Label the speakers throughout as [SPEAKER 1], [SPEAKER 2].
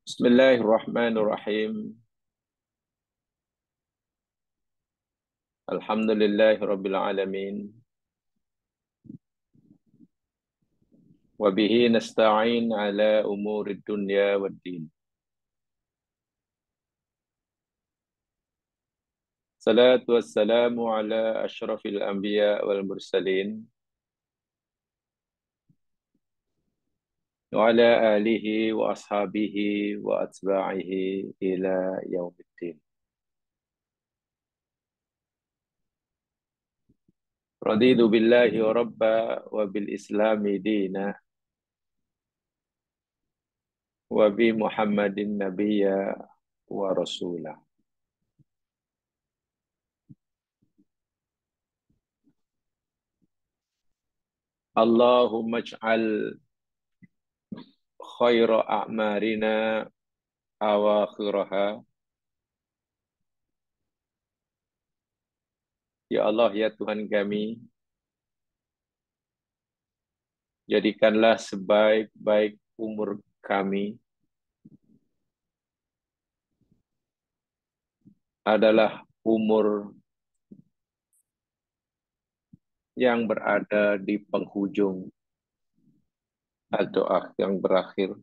[SPEAKER 1] Bismillahirrahmanirrahim. Alhamdulillahirabbil alamin. Wa bihi nasta'in ala umurid dunya waddin. Salatu wassalamu ala asyrafil anbiya wal mursalin wa ala alihi wa ashabihi wa atba'ihi ila yaumiddin. Raditu billahi wa rabba wa bil islami dina wa bi Muhammadin nabiyya wa rasulah. Allahumma ij'al khaira a'marina awakhiraha. Ya Allah, ya Tuhan kami, jadikanlah sebaik-baik umur kami adalah umur yang berada di penghujung atau yang berakhir.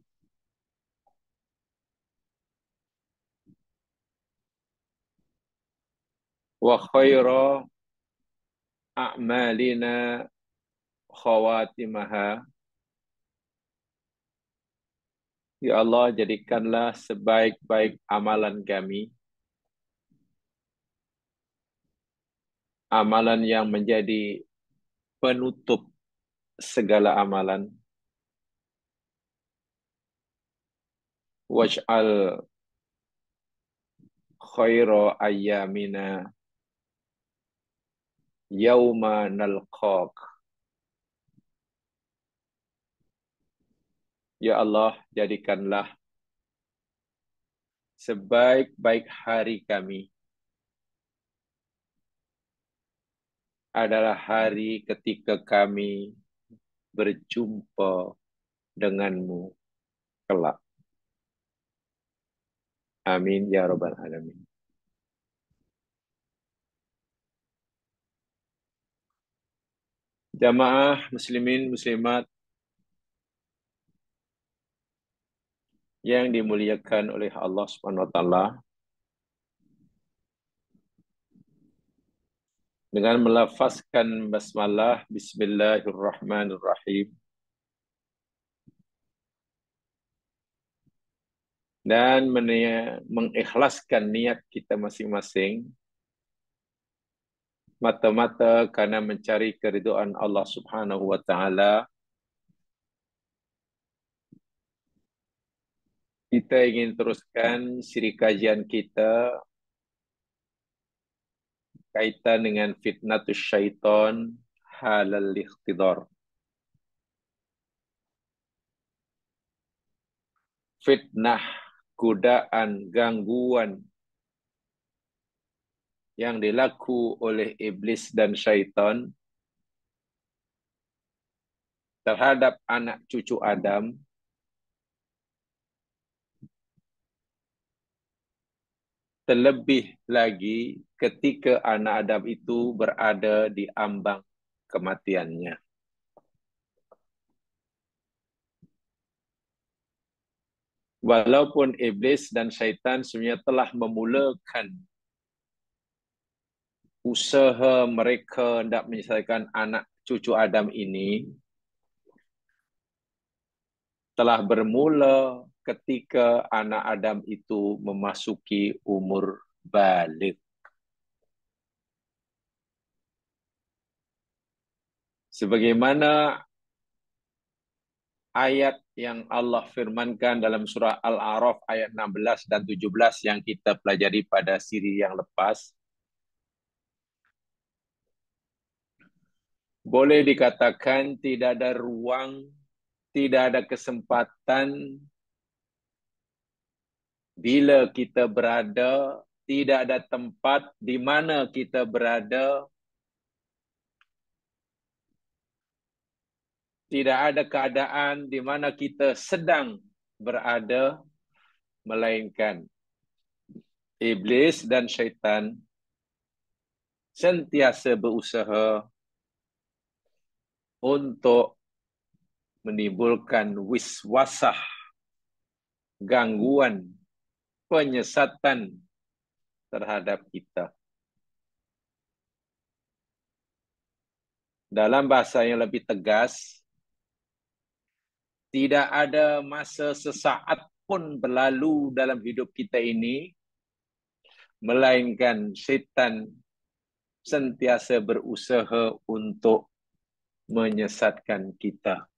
[SPEAKER 1] Wa khaira a'malina khawatimaha. Ya Allah, jadikanlah sebaik-baik amalan kami, amalan yang menjadi penutup segala amalan. Waj'al khaira ayyamina yauma nalqaq. Ya Allah, jadikanlah sebaik-baik hari kami adalah hari ketika kami berjumpa denganmu kelak. Amin ya rabbal alamin. Jamaah muslimin muslimat yang dimuliakan oleh Allah Subhanahu wa taala, dengan melafazkan basmalah bismillahirrahmanirrahim dan mengikhlaskan niat kita masing-masing mata-mata karena mencari keridhaan Allah Subhanahu wa taala, kita ingin teruskan siri kajian kita kaitan dengan fitnatus syaitan halal ikhtidar. Fitnah, godaan, gangguan yang dilaku oleh iblis dan syaitan terhadap anak cucu Adam terlebih lagi ketika anak Adam itu berada di ambang kematiannya. Walaupun iblis dan syaitan sebenarnya telah memulakan usaha mereka hendak menyelesaikan anak cucu Adam ini, telah bermula ketika anak Adam itu memasuki umur balik. Sebagaimana ayat yang Allah firmankan dalam surah Al-A'raf ayat 16 dan 17 yang kita pelajari pada siri yang lepas, boleh dikatakan tidak ada ruang, tidak ada kesempatan bila kita berada, tidak ada tempat di mana kita berada, tidak ada keadaan di mana kita sedang berada, melainkan iblis dan syaitan sentiasa berusaha untuk menimbulkan wiswasah, gangguan, penyesatan terhadap kita. Dalam bahasa yang lebih tegas, tidak ada masa sesaat pun berlalu dalam hidup kita ini, melainkan syaitan sentiasa berusaha untuk menyesatkan kita.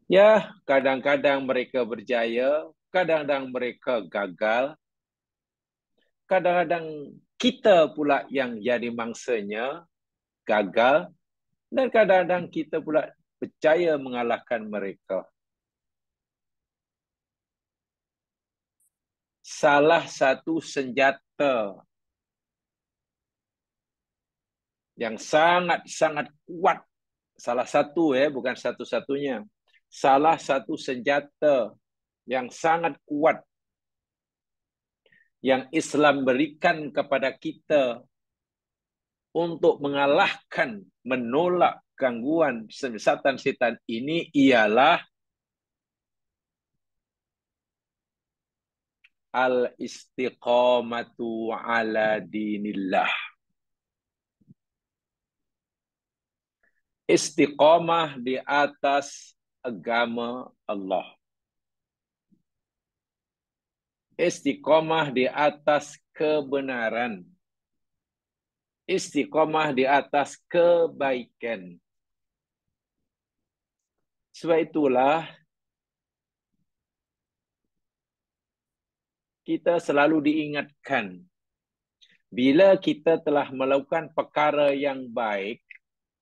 [SPEAKER 1] Ya, kadang-kadang mereka berjaya, kadang-kadang mereka gagal, kadang-kadang kita pula yang jadi mangsanya, gagal, dan kadang-kadang kita pula percaya mengalahkan mereka. Salah satu senjata yang sangat-sangat kuat, salah satu bukan satu-satunya, salah satu senjata yang sangat kuat yang Islam berikan kepada kita untuk mengalahkan, menolak gangguan sesatan setan ini ialah al-istiqamatu ala dinillah. Istiqamah di atas agama Allah. Istiqamah di atas kebenaran. Istiqamah di atas kebaikan. Sebab itulah kita selalu diingatkan, bila kita telah melakukan perkara yang baik,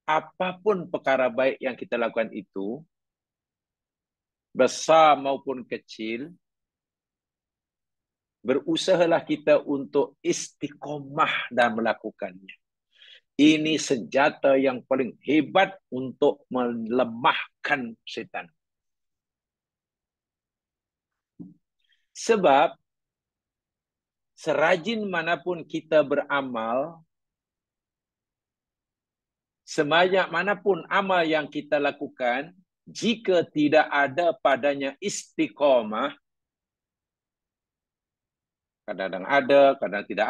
[SPEAKER 1] apapun perkara baik yang kita lakukan itu, besar maupun kecil, berusahalah kita untuk istiqomah dan melakukannya. Ini senjata yang paling hebat untuk melemahkan setan. Sebab serajin manapun kita beramal, sebanyak manapun amal yang kita lakukan, jika tidak ada padanya istiqomah, kadang-kadang ada, kadang tidak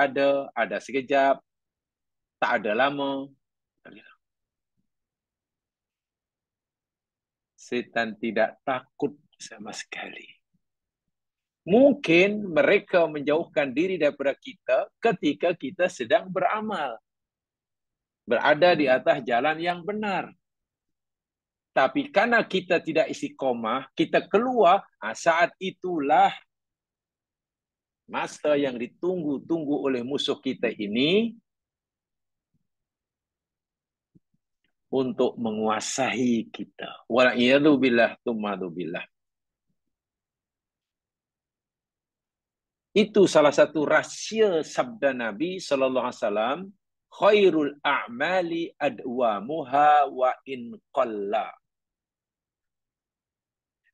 [SPEAKER 1] ada sekejap, tak ada lama, setan tidak takut sama sekali. Mungkin mereka menjauhkan diri daripada kita ketika kita sedang beramal, berada di atas jalan yang benar. Tapi karena kita tidak istiqomah, kita keluar, saat itulah masa yang ditunggu-tunggu oleh musuh kita ini untuk menguasai kita. Wal'iyadu billah tumadu billah. Itu salah satu rahsia sabda Nabi SAW, khairul a'mali adwamuha wa in qalla.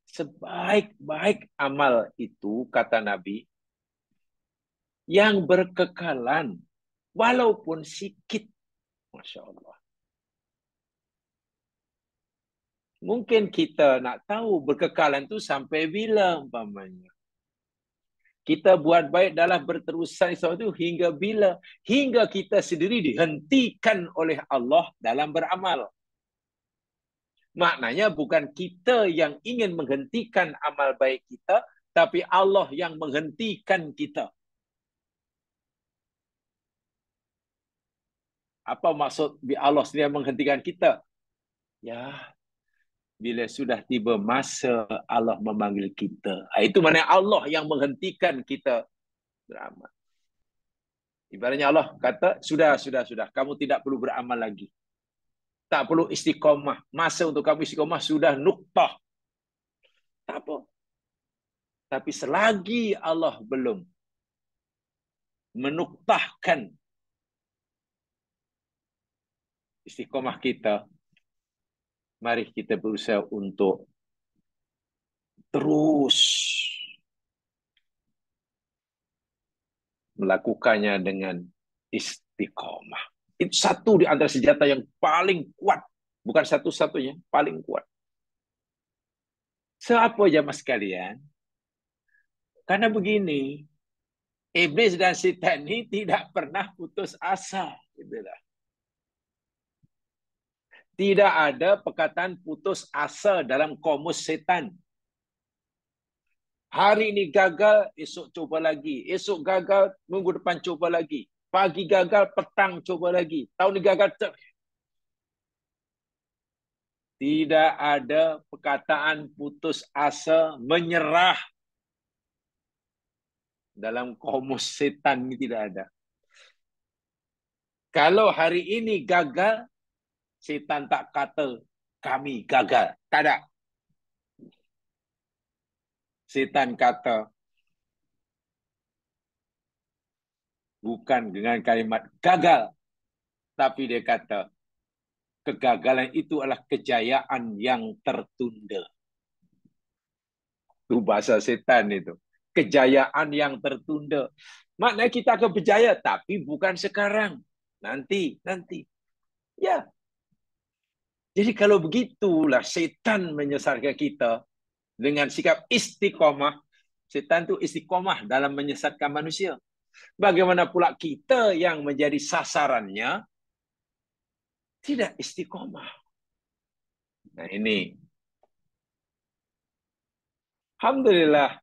[SPEAKER 1] Sebaik-baik amal itu, kata Nabi, yang berkekalan, walaupun sikit. Masya Allah. Mungkin kita nak tahu berkekalan itu sampai bila umpamanya. Kita buat baik dalam berterusan itu hingga bila? Hingga kita sendiri dihentikan oleh Allah dalam beramal. Maknanya bukan kita yang ingin menghentikan amal baik kita, tapi Allah yang menghentikan kita. Apa maksud Allah sendiri menghentikan kita? Ya, bila sudah tiba masa Allah memanggil kita. Itu maknanya Allah yang menghentikan kita beramal. Ibaratnya Allah kata, sudah. Kamu tidak perlu beramal lagi. Tak perlu istiqomah. Masa untuk kamu istiqomah sudah nuktah. Tak apa. Tapi selagi Allah belum menuktahkan istiqomah kita, mari kita berusaha untuk terus melakukannya dengan istiqomah. Itu satu di antara senjata yang paling kuat. Bukan satu-satunya, paling kuat. Seapa jamaah sekalian? Karena begini, iblis dan setan ini tidak pernah putus asa. Tidak ada perkataan putus asa dalam komus setan. Hari ini gagal, esok coba lagi. Esok gagal, minggu depan coba lagi. Pagi gagal, petang coba lagi. Tahun ini gagal. Tidak ada perkataan putus asa, menyerah. Dalam komus setan ini tidak ada. Kalau hari ini gagal, setan tak kata kami gagal. Tak ada. Setan kata, bukan dengan kalimat gagal, tapi dia kata, kegagalan itu adalah kejayaan yang tertunda. Itu bahasa setan itu. Kejayaan yang tertunda. Maknanya kita akan berjaya, tapi bukan sekarang. Nanti. Ya. Jadi kalau begitulah setan menyesatkan kita dengan sikap istiqomah. Setan itu istiqomah dalam menyesatkan manusia. Bagaimana pula kita yang menjadi sasarannya tidak istiqomah. Nah ini. Alhamdulillah.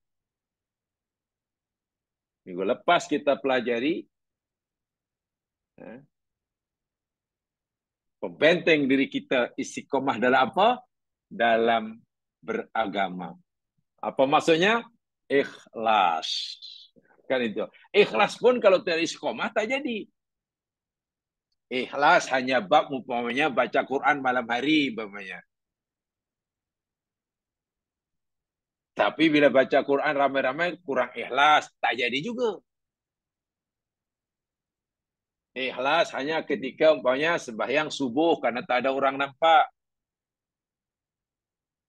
[SPEAKER 1] Minggu lepas kita pelajari pembenteng diri kita istiqomah dalam apa? Dalam beragama. Apa maksudnya? Ikhlas. Kan itu. Ikhlas pun kalau tidak istiqomah tak jadi. Ikhlas hanya bab umpamanya baca Quran malam hari umpamanya. Tapi bila baca Quran ramai-ramai kurang ikhlas, tak jadi juga. Ikhlas hanya ketika umpamanya sembahyang subuh karena tak ada orang nampak.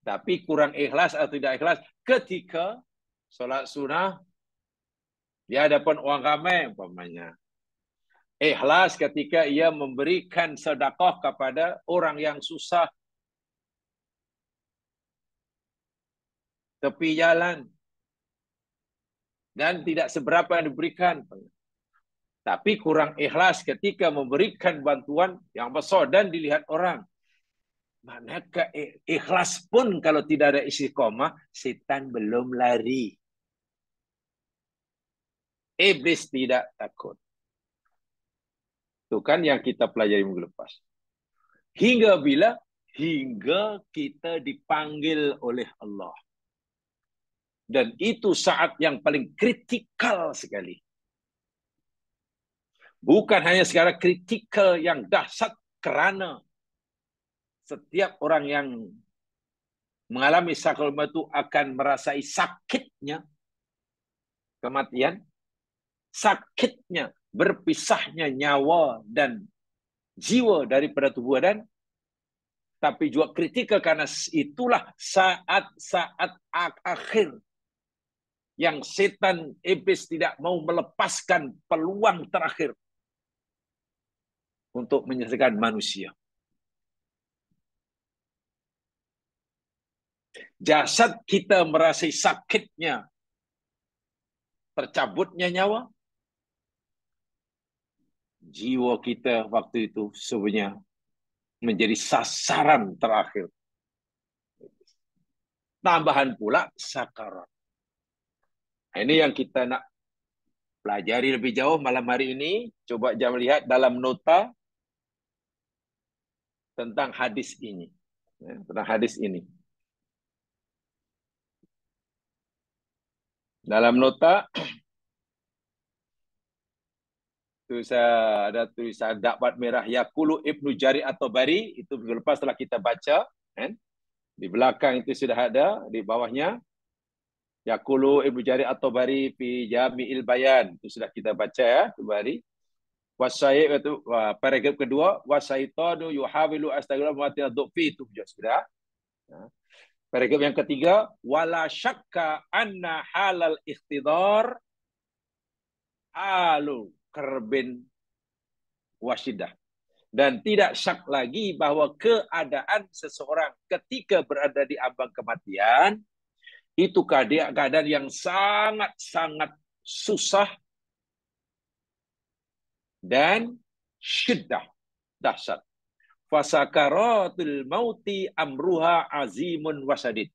[SPEAKER 1] Tapi kurang ikhlas atau tidak ikhlas ketika solat sunnah di hadapan orang ramai umpamanya. Ikhlas ketika ia memberikan sedekah kepada orang yang susah tepi jalan dan tidak seberapa yang diberikan. Tapi kurang ikhlas ketika memberikan bantuan yang besar dan dilihat orang. Manakah ikhlas pun kalau tidak ada istiqomah, setan belum lari. Iblis tidak takut. Itu kan yang kita pelajari minggu lepas. Hingga bila? Hingga kita dipanggil oleh Allah. Dan itu saat yang paling kritikal sekali. Bukan hanya secara kritikal yang dahsyat kerana setiap orang yang mengalami sakral maut itu akan merasai sakitnya kematian, sakitnya berpisahnya nyawa dan jiwa daripada tubuh badan, tapi juga kritikal karena itulah saat-saat akhir yang setan iblis tidak mau melepaskan peluang terakhir untuk menyelesaikan manusia. Jasad kita merasai sakitnya tercabutnya nyawa, jiwa kita waktu itu sebenarnya menjadi sasaran terakhir. Tambahan pula sakarat. Ini yang kita nak pelajari lebih jauh malam hari ini. Coba jangan lihat dalam nota tentang hadis ini. Tentang hadis ini. Dalam nota ada tulisan dakbat merah Yaqulu Ibnu Jarir at-Tabari, itu lepas setelah kita baca, kan? Di belakang itu sudah ada, di bawahnya Yaqulu Ibnu Jarir at-Tabari fi Jami'il Bayan, itu sudah kita baca ya kembali. Wasyai itu paragraf kedua, wasyaitanu yuhawilu astaghfirullah wa ta'ala itu juga sudah. Paragraf yang ketiga, wala syakka anna halal ikhtidar alu kerbin wasidah. Dan tidak syak lagi bahwa keadaan seseorang ketika berada di ambang kematian itu keadaan yang sangat-sangat susah dan syiddah, dahsyat. Fasakaratul mauti amruha azimun wasadid.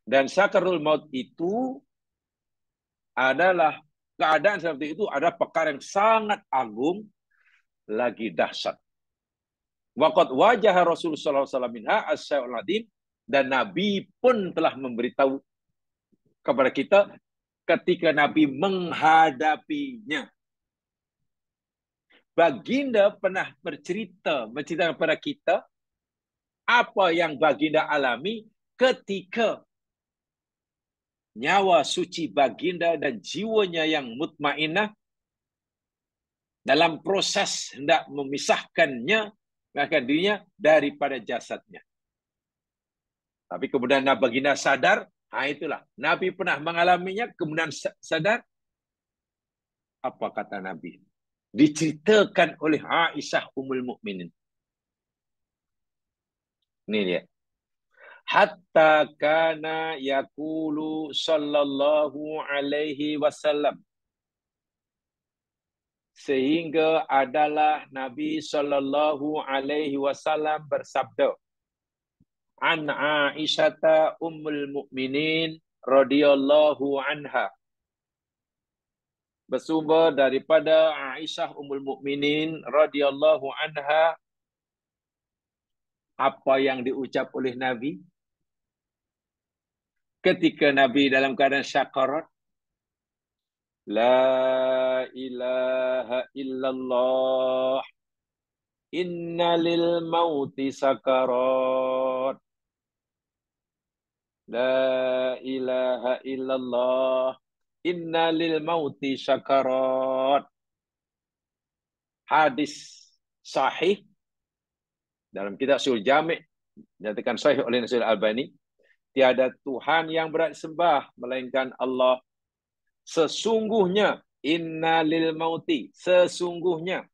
[SPEAKER 1] Dan sakarul maut itu adalah keadaan seperti itu adalah perkara yang sangat agung lagi dahsyat. Waqad wajah Rasulullah SAW minha as-syai'ul adim, dan Nabi pun telah memberitahu kepada kita ketika Nabi menghadapinya. Baginda pernah menceritakan kepada kita apa yang baginda alami ketika nyawa suci baginda dan jiwanya yang mutmainah dalam proses hendak memisahkannya dirinya daripada jasadnya. Tapi kemudian baginda sadar, itulah Nabi pernah mengalaminya, kemudian sadar. Apa kata Nabi? Diceritakan oleh Aisyah Ummul Mukminin. Ini dia. Hatta kana yaqulu sallallahu alaihi wasallam. Sehingga adalah Nabi sallallahu alaihi wasallam bersabda. An Aisyah Ummul Mukminin radhiyallahu anha. Bersumber daripada Aisyah Ummul Mukminin radhiyallahu anha, apa yang diucap oleh Nabi ketika Nabi dalam keadaan syakarat. La ilaha illallah, inna lil mauti sakarat. La ilaha illallah, inna lil mauti sakarat. Hadis sahih dalam kitab Sahih Jami' dinyatakan sahih oleh Nasir Al-Albani. Tiada Tuhan yang berat sembah melainkan Allah. Sesungguhnya inna lil mauti, sesungguhnya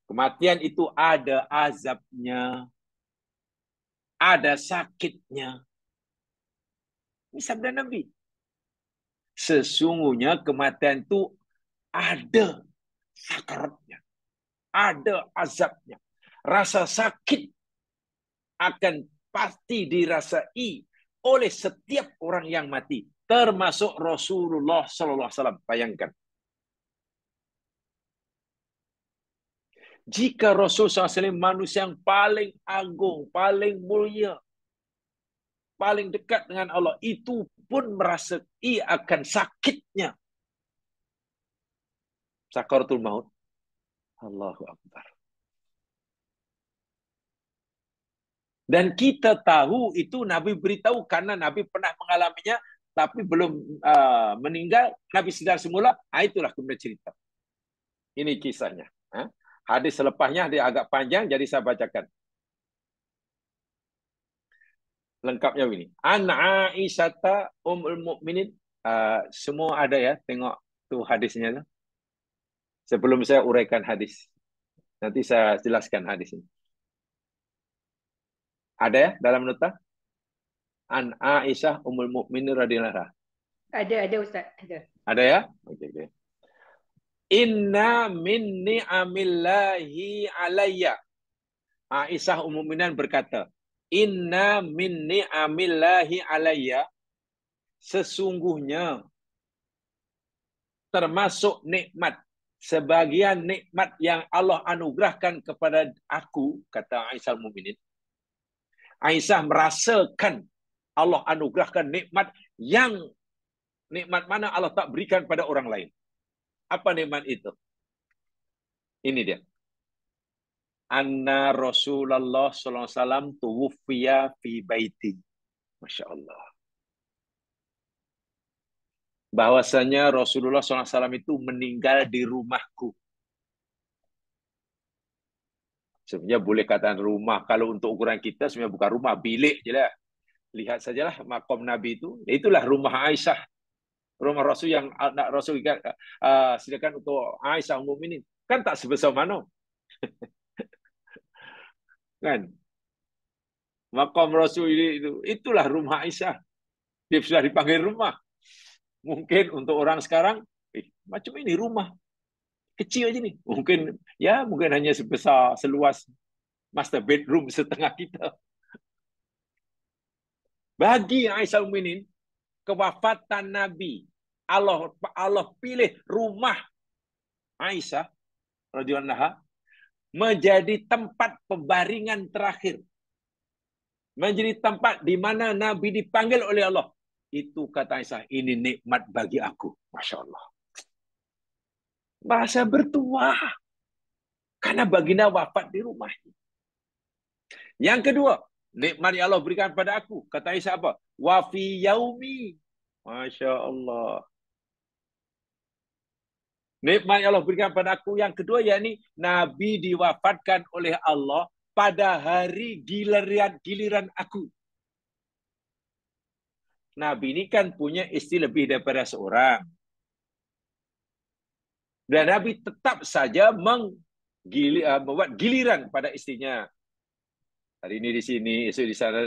[SPEAKER 1] kematian itu ada azabnya, ada sakitnya. Ini sabda Nabi. Sesungguhnya kematian itu ada sakaratnya, ada azabnya. Rasa sakit akan pasti dirasai oleh setiap orang yang mati, termasuk Rasulullah SAW. Bayangkan. Jika Rasulullah SAW manusia yang paling agung, paling mulia, paling dekat dengan Allah, itu pun merasai akan sakitnya sakaratul maut. Allahu Akbar. Dan kita tahu itu Nabi beritahu karena Nabi pernah mengalaminya, tapi belum meninggal. Nabi sedar semula. Itulah kemudian cerita. Ini kisahnya. Hadis selepasnya dia agak panjang, jadi saya bacakan. Lengkapnya ini. An Aisyah Ummul Mukminin. Semua ada ya, tengok tuh hadisnya. Sebelum saya uraikan hadis. Nanti saya jelaskan hadis ini. Ada ya dalam nota? An Aisyah Ummul Mukminin radhiyallahu anha.
[SPEAKER 2] Ada Ustaz, ada.
[SPEAKER 1] Ada ya? Oke. Inna min ni'amillahi alayya. Aisyah Ummul Mukminin berkata, Inna min ni'amillahi alayya. Sesungguhnya termasuk nikmat, sebagian nikmat yang Allah anugerahkan kepada aku, kata Aisyah Ummul Mukminin. Aisyah merasakan Allah anugerahkan nikmat yang nikmat mana Allah tak berikan pada orang lain. Apa nikmat itu? Ini dia. Anna Rasulullah SAW tuwuffiya fi baiti. Masya Allah. Bahwasanya Rasulullah SAW itu meninggal di rumahku. Sebenarnya boleh katakan rumah. Kalau untuk ukuran kita sebenarnya bukan rumah, bilik je lah. Lihat sajalah makom Nabi itu. Itulah rumah Aisyah. Rumah Rasul yang nak Rasul silakan untuk Aisyah Ummul Mukminin. Kan tak sebesar mana. Kan? Makom Rasul itu. Itulah rumah Aisyah. Dia sudah dipanggil rumah. Mungkin untuk orang sekarang, macam ini rumah. Kecil aja nih. Mungkin hanya sebesar seluas master bedroom setengah kita. Bagi Aisyah Mukminin, kewafatan Nabi, Allah pilih rumah Aisyah radhiyallahu anha menjadi tempat pembaringan terakhir. Menjadi tempat di mana Nabi dipanggil oleh Allah. Itu kata Aisyah, ini nikmat bagi aku. Masya Allah. Bahasa bertuah. Karena baginda wafat di rumahnya. Yang kedua, nikmat yang Allah berikan pada aku. Kata Aisyah apa? Wa fi yaumi. Masya Allah. Nikmat yang Allah berikan pada aku. Yang kedua, yakni Nabi diwafatkan oleh Allah pada hari giliran aku. Nabi ini kan punya istri lebih daripada seorang. Dan Nabi tetap saja membuat giliran pada istrinya. Hari ini di sini, esok di sana.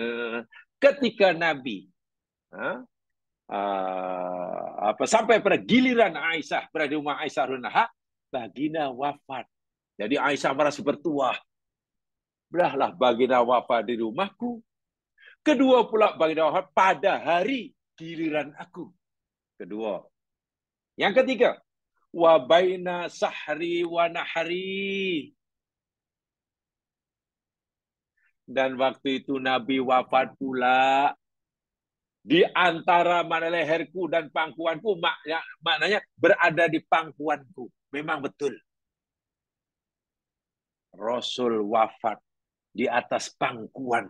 [SPEAKER 1] Ketika Nabi sampai pada giliran Aisyah berada di rumah Aisyah radhiyallahu, baginda wafat. Jadi Aisyah merasa bertuah. Berahlah baginda wafat di rumahku. Kedua pula baginda wafat pada hari giliran aku. Kedua. Yang ketiga, wa baina sahri wa nahri. Dan waktu itu Nabi wafat pula di antara mana leherku dan pangkuanku, maknanya berada di pangkuanku. Memang betul. Rasul wafat di atas pangkuan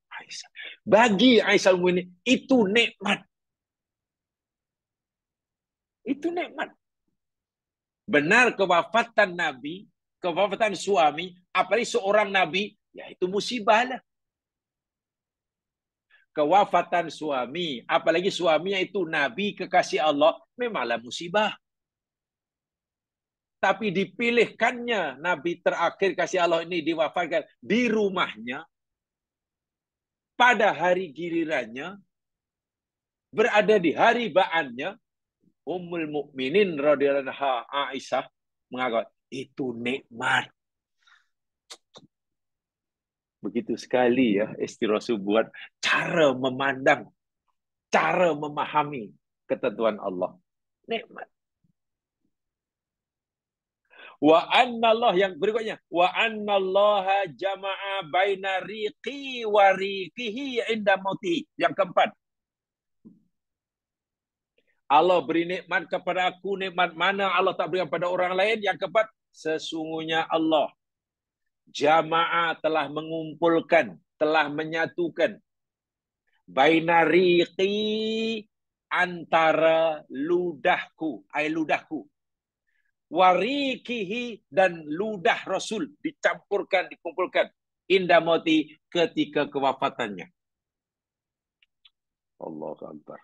[SPEAKER 1] Aisyah. Bagi Aisyah ini itu nikmat. Itu nikmat. Benar kewafatan Nabi, kewafatan suami, apalagi seorang Nabi, ya itu musibah lah. Kewafatan suami, apalagi suaminya itu Nabi kekasih Allah, memanglah musibah. Tapi dipilihkannya Nabi terakhir kasih Allah ini diwafatkan di rumahnya, pada hari gilirannya, berada di hari ba'annya, Ummul Mukminin radhiyallahu anha Aisyah mengatakan itu nikmat. Begitu sekali ya istri Rasul buat cara memandang, cara memahami ketentuan Allah. Nikmat. Wa anna Allah yang berikutnya, wa anna Allah jama'a baina riqi wa riqihi inda mauti. Yang keempat, Allah beri nikmat kepada aku, nikmat mana Allah tak berikan pada orang lain. Yang keempat, sesungguhnya Allah jama'a telah mengumpulkan, telah menyatukan baina riqi antara ludahku, ludahku, warikihi dan ludah Rasul dicampurkan, dikumpulkan inda mauti ketika kewafatannya. Allahu Akbar.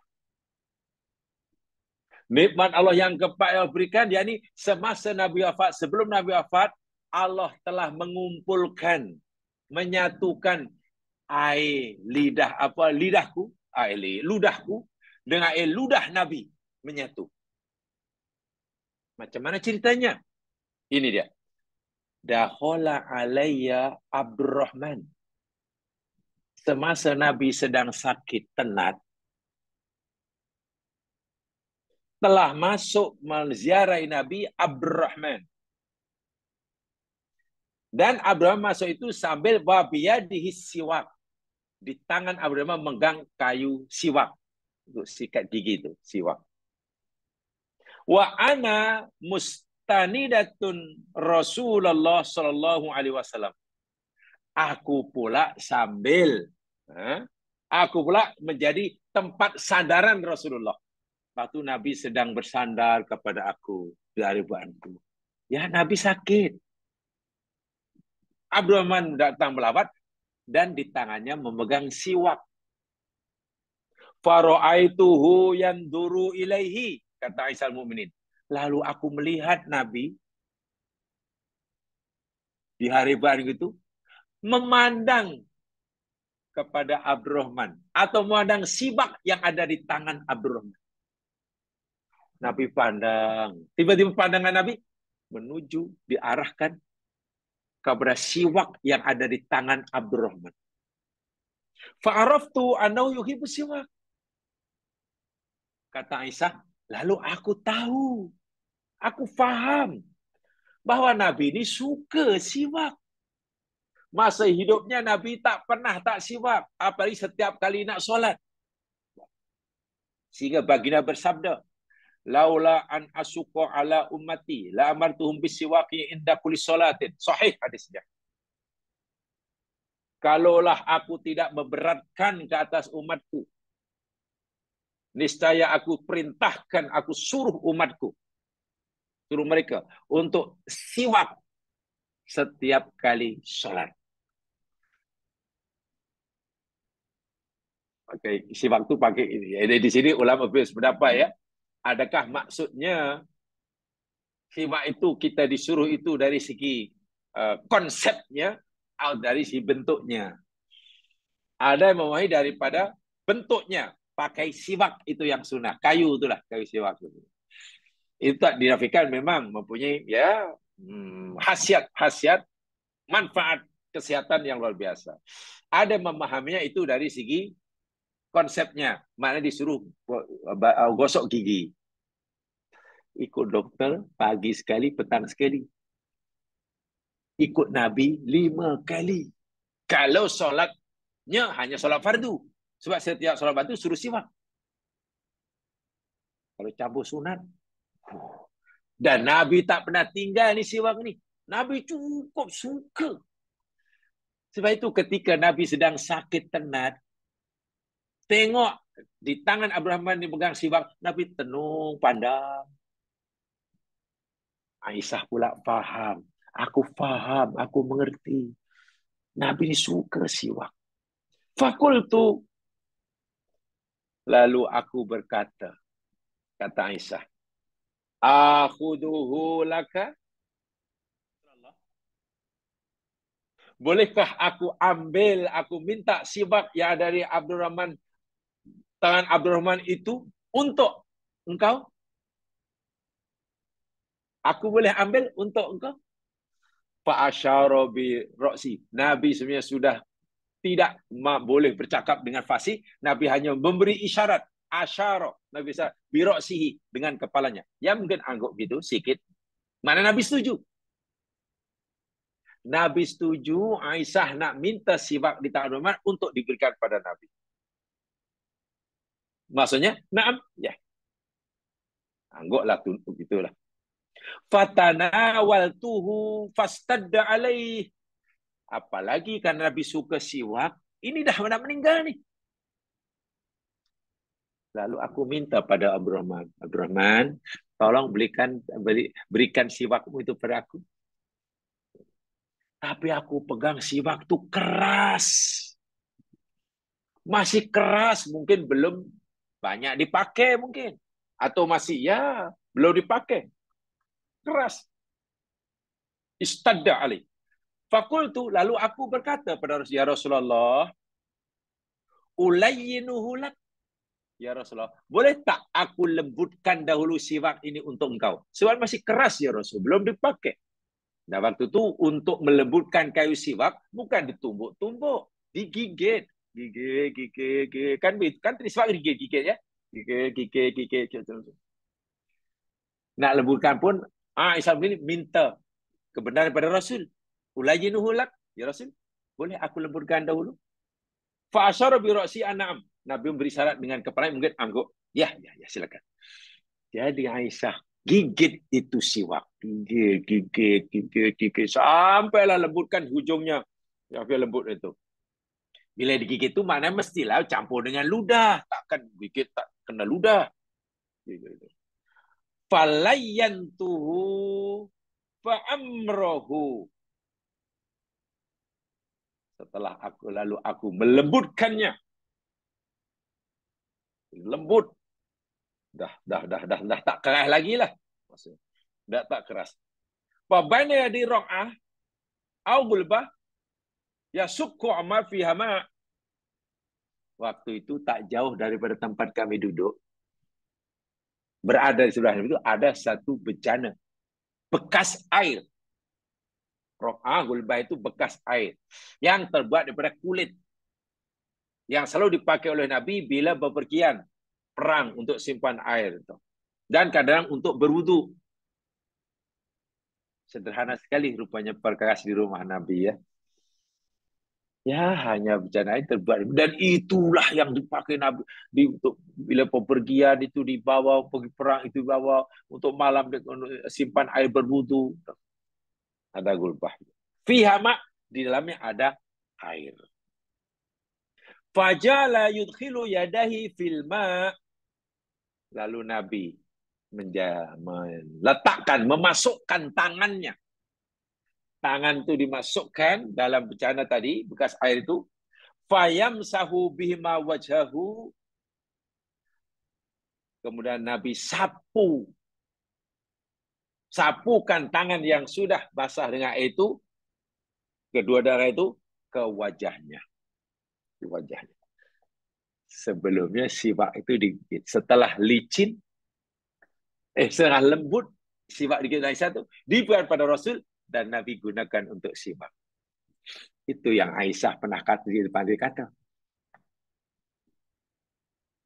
[SPEAKER 1] Nikmat Allah yang keempat yang berikan, yakni semasa Nabi wafat, sebelum Nabi wafat, Allah telah mengumpulkan, menyatukan ludahku dengan ludah Nabi menyatu. Macam mana ceritanya? Ini dia. Dakhala alayya Abdurrahman. Semasa Nabi sedang sakit tenat, telah masuk menziarahi Nabi Abdurrahman. Dan Abdurrahman masuk itu sambil wabiyadihi siwak. Di tangan Abdurrahman megang kayu siwak. Untuk sikat gigi itu, siwak. Wa ana mustanidatun Rasulullah sallallahu alaihi wasallam. Aku pula menjadi tempat sandaran Rasulullah. Waktu Nabi sedang bersandar kepada aku di hadapanku. Ya, Nabi sakit. Abdurrahman datang melawat dan di tangannya memegang siwak. Fara'aituhu yanduru ilaihi, kata Aisyah al-Mu'minin. Lalu aku melihat Nabi di hari Badar itu memandang kepada Abdurrahman atau memandang siwak yang ada di tangan Abdurrahman. Nabi pandang, tiba-tiba pandangan Nabi menuju diarahkan kepada siwak yang ada di tangan Abdurrahman. Fa'araftu annahu yuhibbu siwak. Kata Aisyah, lalu aku tahu, aku faham bahwa Nabi ini suka siwak. Masa hidupnya Nabi tak pernah tak siwak, apalagi setiap kali nak solat. Sehingga baginda bersabda, laula an asuqa ala ummati la amartuhum bisiwaki inda kulli salatin. Sahih hadisnya. Kalaulah aku tidak memberatkan ke atas umatku, niscaya aku perintahkan, aku suruh umatku, suruh mereka untuk siwak setiap kali sholat. Oke, siwak itu pakai ini. Jadi di sini ulama berpendapat ya, adakah maksudnya siwak itu kita disuruh itu dari segi konsepnya atau dari segi bentuknya? Ada yang memahami daripada bentuknya, pakai siwak itu yang sunnah, kayu itulah kayu siwak itu. Itu tak dinafikan memang mempunyai ya khasiat manfaat kesehatan yang luar biasa. Ada memahaminya itu dari segi konsepnya, mana disuruh gosok gigi. Ikut dokter pagi sekali, petang sekali. Ikut Nabi 5 kali. Kalau solatnya hanya solat fardu. Sebab setiap solat fardu suruh siwak. Kalau campur sunat. Dan Nabi tak pernah tinggal ni siwak ni. Nabi cukup suka. Sebab itu ketika Nabi sedang sakit tenat, tengok di tangan Abdurrahman dipegang siwak, Nabi tenung pandang. Aisyah pula faham. Aku faham, aku mengerti. Nabi ni suka siwak. Fakultu. Lalu aku berkata, kata Aisyah, akhuduhu laka. Bolehkah aku ambil, aku minta siwak yang dari Abdurrahman, tangan Abdurrahman itu untuk engkau? Aku boleh ambil untuk engkau? Fa'asyara bi ra'si. Nabi sebenarnya sudah tidak boleh bercakap dengan fasih. Nabi hanya memberi isyarat. Asyara. Nabi bisa bi ra'sihi, dengan kepalanya. Ya mungkin anggap gitu sikit. Mana Nabi setuju? Nabi setuju Aisyah nak minta siwak di tangan Umar untuk diberikan pada Nabi. Maksudnya, naam, ya. Anggaplah tu begitulah. Fatanawaltuhu fastadda alaih. Apalagi kan Nabi suka siwak, ini dah nak meninggal ni. Lalu aku minta pada Abdurrahman, Abdurrahman, tolong berikan siwakmu itu pada aku. Tapi aku pegang siwak tu keras. Masih keras, mungkin belum banyak dipakai mungkin. Atau masih ya, belum dipakai. Keras. Istadda alaih. Fakultu, lalu aku berkata pada Rasulullah, ulayyinuhu lak. Ya Rasulullah, boleh tak aku lembutkan dahulu siwak ini untuk engkau? Sebab masih keras ya Rasul, belum dipakai. Nah waktu itu untuk melembutkan kayu siwak, bukan ditumbuk-tumbuk, digigit. Gigit. Kan siwak digigit ya. Gigit. Nak lembutkan pun, Aisyah ini minta kebenaran pada Rasul. Ulayyinuhu lak. Ya Rasul, boleh aku lembutkan dahulu? Fa'asyara bi ra'si an'am. Nabi memberi syarat dengan kepala, mungkin angguk. Ya, silakan. Jadi Aisyah gigit itu siwak. Gigit. Sampailah lembutkan hujungnya. Sampai lembut itu. Bila digigit itu maknanya mestilah campur dengan ludah. Takkan gigit tak kena ludah. Falayyantuhu fa'amrohu. Setelah lalu aku melembutkannya. Lembut. Dah tak keras lagi lah. Maksudnya, dah tak keras. Pabana di raq'ah au gulbah ya sukku amal fiha ma. Waktu itu tak jauh daripada tempat kami duduk. Berada di sebelah itu ada satu bencana. Bekas air. Raq'ah gulbah itu bekas air. Yang terbuat daripada kulit. Yang selalu dipakai oleh Nabi bila bepergian. Perang untuk simpan air. Dan kadang untuk berwudu. Sederhana sekali rupanya perkara di rumah Nabi ya. Ya, hanya bencana air terbuat. Dan itulah yang dipakai Nabi untuk bila pepergian itu dibawa, pergi perang itu dibawa, untuk malam simpan air berwudu. Ada gulbah. Fiha ma, di dalamnya ada air. Fajala yudkhilu yadahi fil ma. Lalu Nabi meletakkan, memasukkan tangannya. Tangan itu dimasukkan dalam bencana tadi, bekas air itu. Fayamsahu bihima wajhahu. Kemudian Nabi sapukan tangan yang sudah basah dengan air itu, kedua darah itu, ke wajahnya. Di wajahnya. Sebelumnya siwak itu setelah licin, setelah lembut, siwak dikit Aisyah itu dibuat pada Rasul dan Nabi gunakan untuk siwak. Itu yang Aisyah pernah kata di depan dia kata.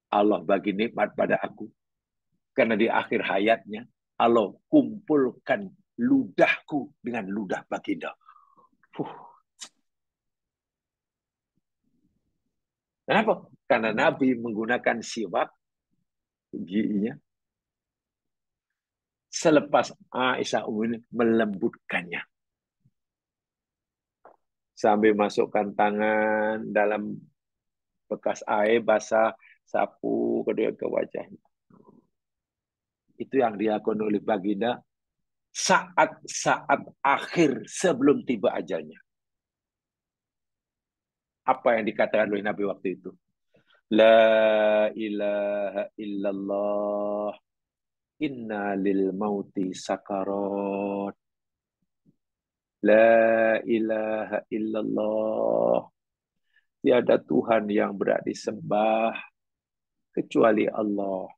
[SPEAKER 1] Allah bagi nikmat pada aku. Karena di akhir hayatnya, Allah kumpulkan ludahku dengan ludah baginda. Kenapa? Karena Nabi menggunakan siwak giginya. Selepas Aisyah melembutkannya. Sambil masukkan tangan dalam bekas air basah, sapu kedua ke wajahnya. Itu yang dilakukan oleh baginda saat-saat akhir sebelum tiba ajalnya. Apa yang dikatakan oleh Nabi waktu itu? La ilaha illallah. Inna lil mauti sakarat. La ilaha illallah. Tiada Tuhan yang berhak disembah kecuali Allah.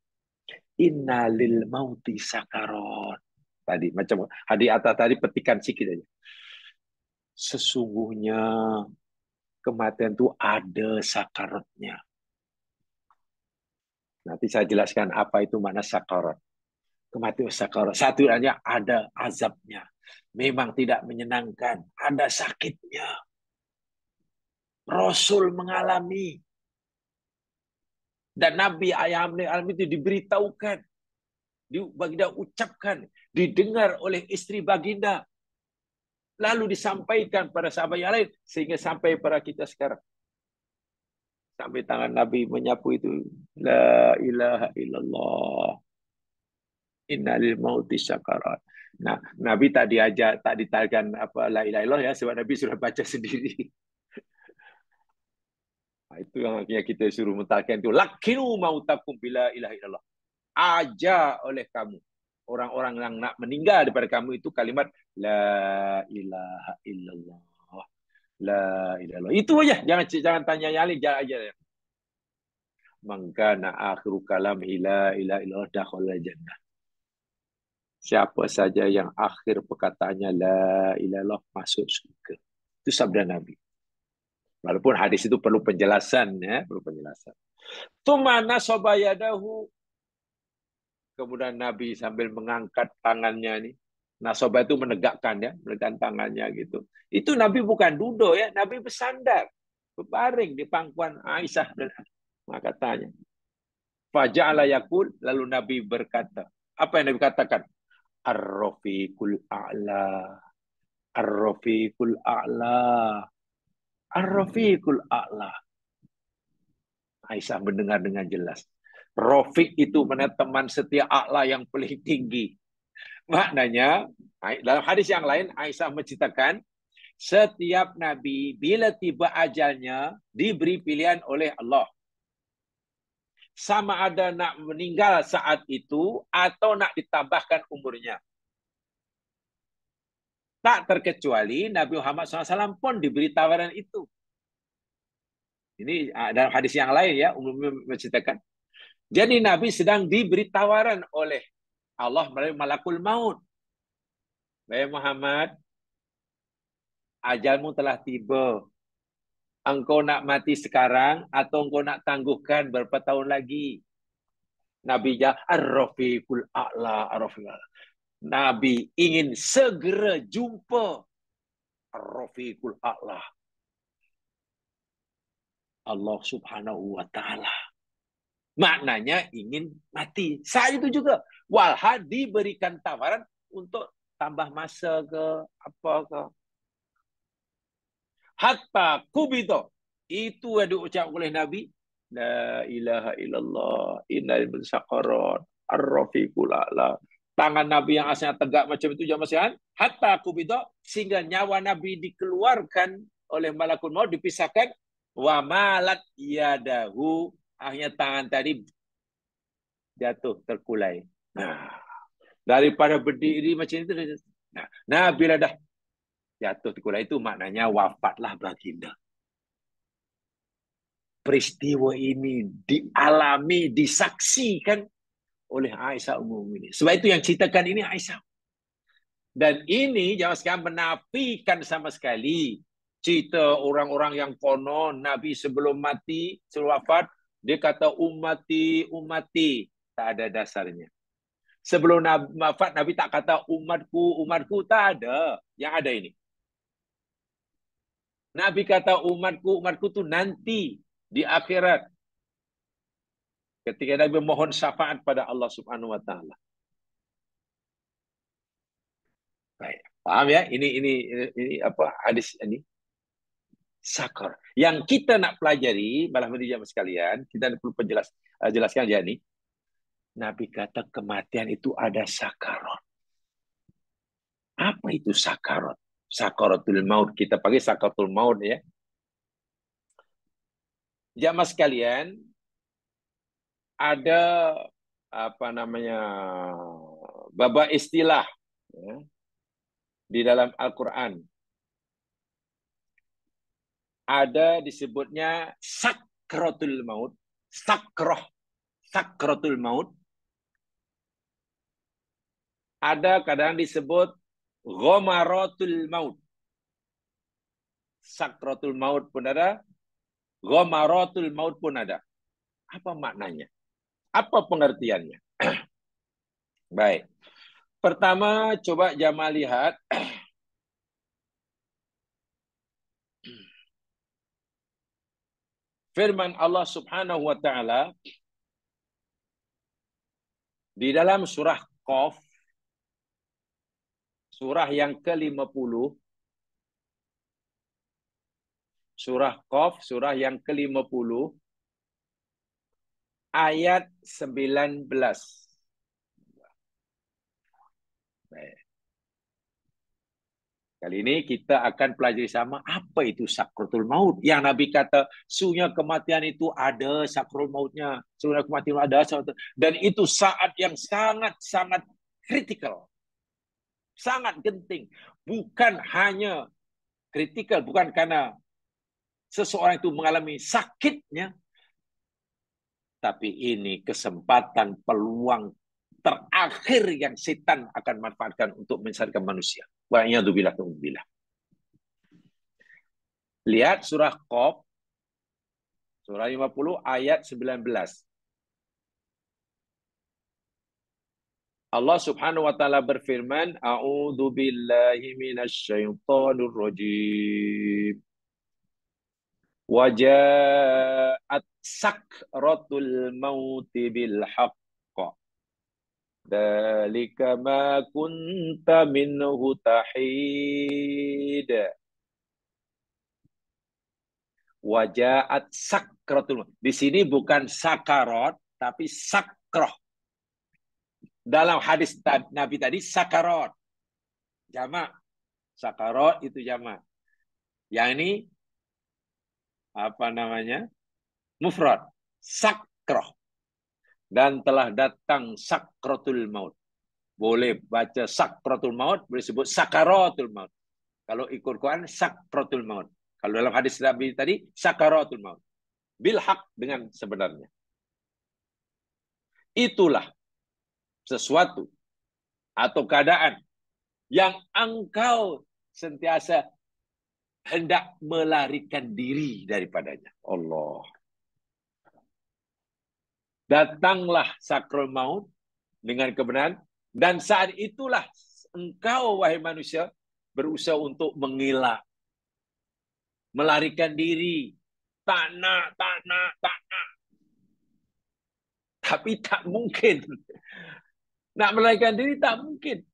[SPEAKER 1] Inna lil mauti sakarat. Tadi macam di atas tadi petikan sikit aja. Sesungguhnya kematian itu ada sakaratnya. Nanti saya jelaskan apa itu makna sakarat. Kematian sakarat. Satu hanya ada azabnya. Memang tidak menyenangkan. Ada sakitnya. Rasul mengalami. Dan Nabi ayam itu diberitahukan. Baginda ucapkan. Didengar oleh istri baginda. Lalu disampaikan pada sahabat yang lain. Sehingga sampai pada kita sekarang. Sampai tangan Nabi menyapu itu. La ilaha illallah. Inna lil mauti sakarat. Nah, Nabi tak diajar, tak ditawarkan apa la ilaha illallah ya, sebab Nabi sudah baca sendiri. Nah, itu yang akhirnya kita suruh mentalkan itu. Lakinu mautakum bila ilaha illallah. Ajar oleh kamu. Orang-orang yang nak meninggal daripada kamu itu kalimat la ilaha illallah. La ilaha illallah. Itu aja. Jangan tanya yang lain. Jangan aja. Maka na akhiru kalam ila ilaha illallah dakhala jannah. Siapa saja yang akhir perkataannya la ilaha illallah masuk surga. Itu sabda Nabi. Walaupun hadis itu perlu penjelasan ya, perlu penjelasan. Tsumma nasaba yadahu. Kemudian Nabi sambil mengangkat tangannya ini. Nasaba itu menegakkan ya, menegakkan tangannya gitu. Itu Nabi bukan duduk ya, Nabi bersandar, berbaring di pangkuan Aisyah dan katanya. Faja'ala yaqul, lalu Nabi berkata. Apa yang Nabi katakan? Ar-rafiqul a'la. Ar-rafiqul a'la. Ar-rafiqul a'la. Aisyah mendengar dengan jelas. Rafiq itu mana teman setia a'la yang paling tinggi. Maknanya, dalam hadis yang lain, Aisyah menceritakan, Setiap nabi bila tiba ajalnya diberi pilihan oleh Allah. Sama ada nak meninggal saat itu atau nak ditambahkan umurnya. Tak terkecuali Nabi Muhammad SAW pun diberi tawaran itu. Ini dalam hadis yang lain ya, umumnya menceritakan. Jadi Nabi sedang diberi tawaran oleh Allah melalui malakul maut. Wahai Muhammad, ajalmu telah tiba. Engkau nak mati sekarang atau engkau nak tangguhkan berapa tahun lagi? Nabi Ar-Rafiqul A'la, Ar-Rafiqul A'la. Nabi ingin segera jumpa Ar-Rafiqul A'la, Allah Subhanahu wa taala. Maknanya ingin mati. Saat itu juga walha diberikan tawaran untuk tambah masa ke apa ke. Hatta kubito. Itu yang diucap oleh Nabi. La ilaha illallah. Innal saqarat. Ar-Rafiqul A'la. Tangan Nabi yang asalnya tegak macam itu jamaah, hatta kubito, sehingga nyawa Nabi dikeluarkan oleh malakul maut, dipisahkan. Wa malat yadahu, akhirnya tangan tadi jatuh terkulai. Nah, daripada berdiri macam itu, nah bila dah jatuh terkulai itu maknanya wafatlah baginda. Peristiwa ini dialami, disaksikan oleh Aisyah Ummul Mukminin. Sebab itu yang ceritakan ini Aisyah. Dan ini jangan sekarang menafikan sama sekali cerita orang-orang yang konon Nabi sebelum mati, sebelum wafat, dia kata ummati, ummati. Tak ada dasarnya. Sebelum Nabi wafat, Nabi tak kata umatku, umatku. Tak ada. Yang ada ini. Nabi kata umatku, umatku tu nanti di akhirat. Ketika Nabi mohon syafaat pada Allah Subhanahu wa taala. Baik. Paham ya? Ini apa hadis ini? Sakar. Yang kita nak pelajari, malah jamaah sekalian, kita perlu jelaskan dia ni. Nabi kata kematian itu ada sakarat. Apa itu sakarat? Sakaratul maut. Kita panggil sakaratul maut ya. Jamaah sekalian, ada apa namanya bab istilah ya, di dalam Al-Quran. Ada disebutnya sakratul maut, sakratul maut. Ada kadang disebut ghamaratul maut. Sakratul maut pun ada, ghamaratul maut pun ada. Apa maknanya? Apa pengertiannya? Baik. Pertama, coba jamaah lihat. Firman Allah Subhanahu wa taala di dalam surah Qaf, surah yang ke-50. Surah Qaf, surah yang ke-50 ayat 19. Baik. Kali ini kita akan pelajari sama apa itu sakratul maut. Yang Nabi kata, sungguhnya kematian itu ada sakratul mautnya. Sungguhnya kematian ada sakratul. Dan itu saat yang sangat-sangat kritikal. Sangat genting. Bukan hanya kritikal, bukan karena seseorang itu mengalami sakitnya, tapi ini kesempatan, peluang terakhir yang setan akan manfaatkan untuk menyesatkan manusia. Wa'iyadzubillah. Lihat surah Qaf, surah 50 ayat 19. Allah Subhanahu wa taala berfirman, A'udzu billahi minasyaitonir rajim. Waja'at sakratul mauti bil haqq. Dzalika ma kunta minhu tahid. Waja'at sakratul. Di sini bukan sakarat, tapi sakrah. Dalam hadis Nabi tadi sakarat. Jamak. Sakarat itu jamak. Yang ini apa namanya? Mufrad. Sakroh. Dan telah datang sakratul maut. Boleh baca sakratul maut, boleh sebut sakaratul maut. Kalau ikut Quran, sakratul maut. Kalau dalam hadis Nabi tadi, sakaratul maut. Bil haq, dengan sebenarnya. Itulah sesuatu atau keadaan yang engkau sentiasa hendak melarikan diri daripadanya. Allah. Datanglah sakrul maut dengan kebenaran, dan saat itulah engkau, wahai manusia, berusaha untuk mengelak, melarikan diri. Tak nak. Tapi tak mungkin. Nak melarikan diri tak mungkin.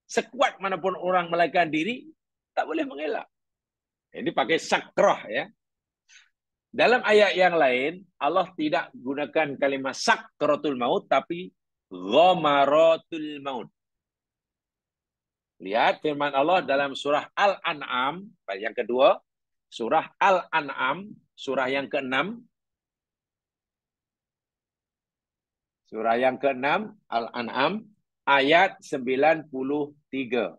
[SPEAKER 1] Sekuat manapun orang melarikan diri, tak boleh mengelak. Ini pakai sakrah ya. Dalam ayat yang lain, Allah tidak gunakan kalimat sakratul maut, tapi ghamaratul maut. Lihat firman Allah dalam surah Al-An'am, yang kedua, surah Al-An'am, surah yang ke-6. Surah yang ke-6, Al-An'am, ayat 93.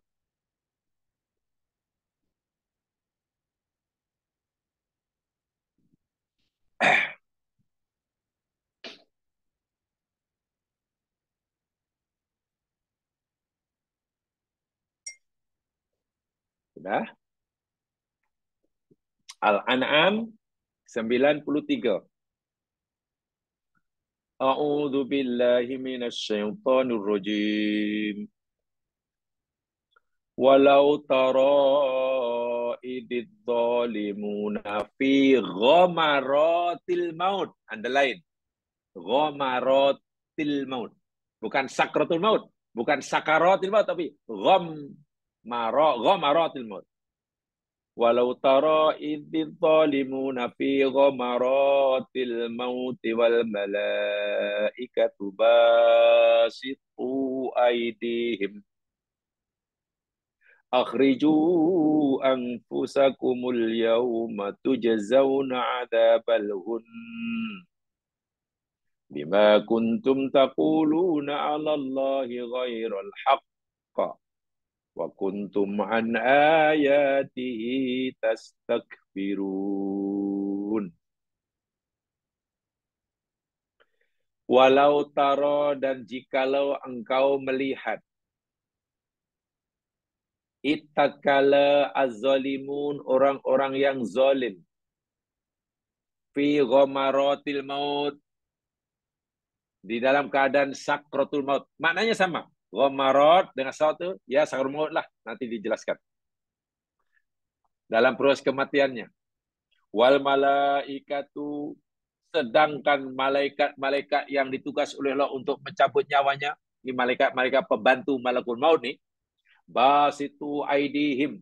[SPEAKER 1] Sudah? Al-An'am 93. A'udzu billahi minasy syaithanir rajim. Walau tara idid zalimuna fi ghamaratil maut. Underline. Ghamaratil maut. Bukan sakratul maut. Bukan sakaratil maut, tapi ghamaratil maut. Walau tara idid zalimuna fi ghamaratil maut wal malaikatu basitu aydihim akhrijuu anfusakumul yawma tujzauna adzabal hun bima kuntum taquluna 'ala Allahi ghairal haqq wa kuntum an ayatihi tastakbirun. Walau tara, dan jikalau engkau melihat, itakala az-zalimun, orang-orang yang zalim, fi ghamaratil maut, di dalam keadaan sakratul maut. Maknanya sama. Ghamarat dengan satu, ya sakratul maut lah. Nanti dijelaskan. Dalam proses kematiannya. Wal malaikatu, sedangkan malaikat-malaikat yang ditugas oleh Allah untuk mencabut nyawanya, ini malaikat-malaikat pembantu malakul maut nih, basitu aidihim,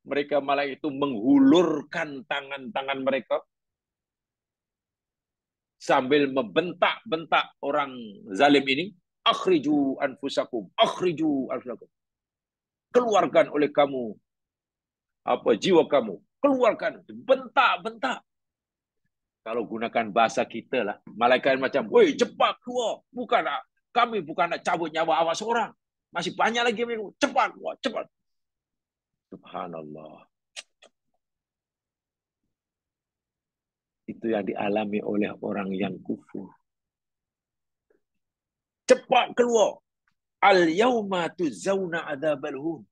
[SPEAKER 1] mereka malaikat itu menghulurkan tangan-tangan mereka sambil membentak-bentak orang zalim ini, akhriju anfusakum, keluarkan oleh kamu jiwa kamu, keluarkan, bentak-bentak. Kalau gunakan bahasa kita lah, malaikat macam, woi cepat keluar, kami bukan nak cabut nyawa awak seorang, masih banyak lagi, cepat keluar, cepat. Subhanallah. Itu yang dialami oleh orang yang kufur. Cepat keluar. Al-yawma tuzawna adzabal hun.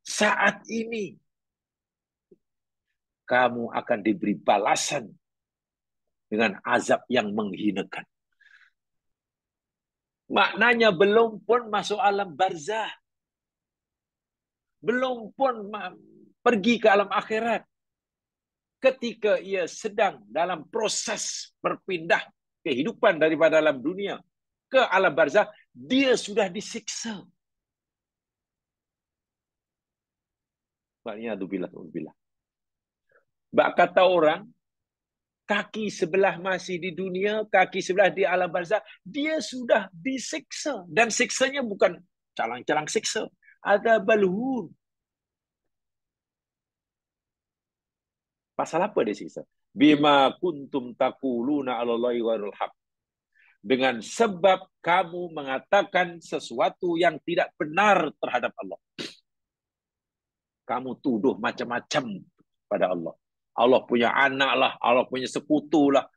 [SPEAKER 1] Saat ini kamu akan diberi balasan dengan azab yang menghinakan. Maknanya belum pun masuk alam barzah. Belum pun pergi ke alam akhirat. Ketika ia sedang dalam proses berpindah kehidupan daripada alam dunia ke alam barzah, dia sudah disiksa. Maknanya billah. Bak kata orang, kaki sebelah masih di dunia, kaki sebelah di alam barzah, dia sudah disiksa. Dan siksanya bukan calang-calang siksa. Ada balhun. Pasal apa disiksa? Bima kuntum taquluna 'alallahi ghairul haq. Dengan sebab kamu mengatakan sesuatu yang tidak benar terhadap Allah. Kamu tuduh macam-macam pada Allah. Allah punya anak lah, Allah punya sekutu lah,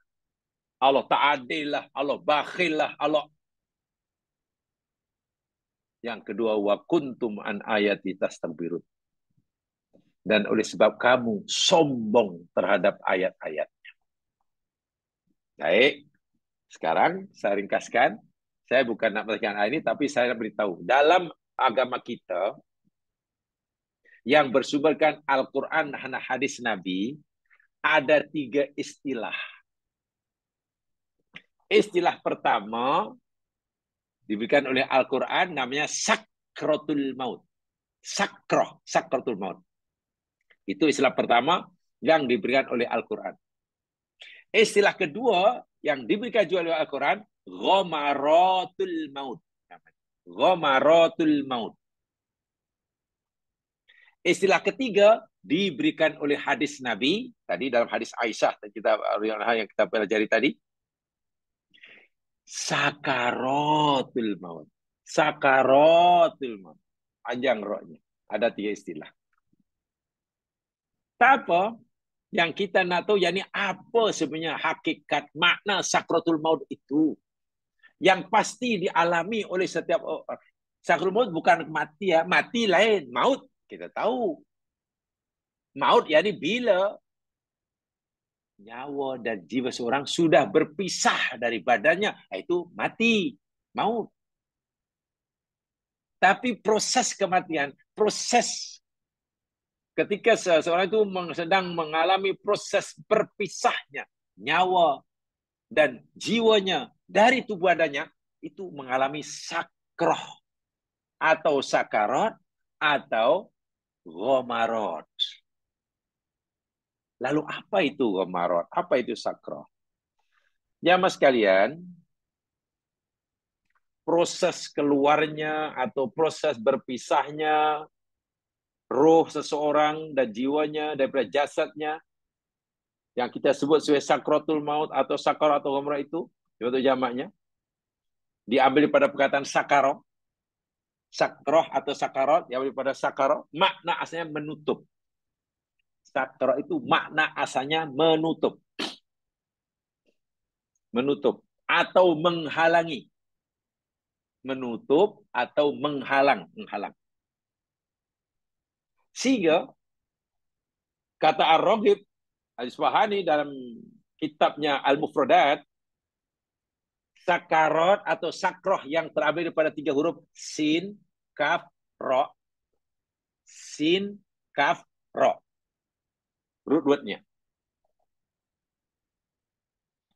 [SPEAKER 1] Allah tak adil lah, Allah bakhil lah, Allah. Yang kedua, wa kuntum an ayati tastakbirun. Dan oleh sebab kamu sombong terhadap ayat-ayat. Baik, sekarang saya ringkaskan. Saya bukan nak menerangkan ayat ini, tapi saya nak beritahu. Dalam agama kita, yang bersumberkan Al-Quran dan hadis Nabi, ada 3 istilah. Istilah pertama, diberikan oleh Al-Quran, namanya sakratul maut. Sakratul maut. Itu istilah pertama yang diberikan oleh Al-Quran. Istilah kedua yang diberikan juga oleh Al-Quran, ghamaratul maut. Ghamaratul maut. Istilah ketiga diberikan oleh hadis Nabi, tadi dalam hadis Aisyah yang kita pelajari tadi, sakaratul maut. Sakaratul maut. Panjang rohnya. Ada 3 istilah. Tak apa. Yang kita nak tahu, yakni apa sebenarnya hakikat makna sakratul maut itu. Yang pasti dialami oleh setiap orang. Sakratul maut bukan mati ya. Mati lain. Maut kita tahu. Maut yakni bila nyawa dan jiwa seorang sudah berpisah dari badannya. Itu mati. Maut. Tapi proses kematian, proses ketika seseorang itu sedang mengalami proses berpisahnya nyawa dan jiwanya dari tubuh badannya, itu mengalami sakroh atau sakarat atau ghamarot. Lalu apa itu ghamarot? Apa itu sakroh? Jamaah sekalian, proses keluarnya atau proses berpisahnya roh seseorang dan jiwanya daripada jasadnya, yang kita sebut sebagai sakratul maut atau sakar atau ghamrah itu, itu jamaknya, diambil pada perkataan sakaroh, sakroh atau sakarat, diambil pada sakaroh, makna asalnya menutup. Sakroh itu makna asalnya menutup. Menutup atau menghalangi. Menutup atau menghalang. Sehingga kata Ar-Raghib Al-Isfahani dalam kitabnya Al-Mufradat, sakarat atau sakroh yang terambil daripada 3 huruf sin, kaf, ro. Sin, kaf, ro. Root-wordnya.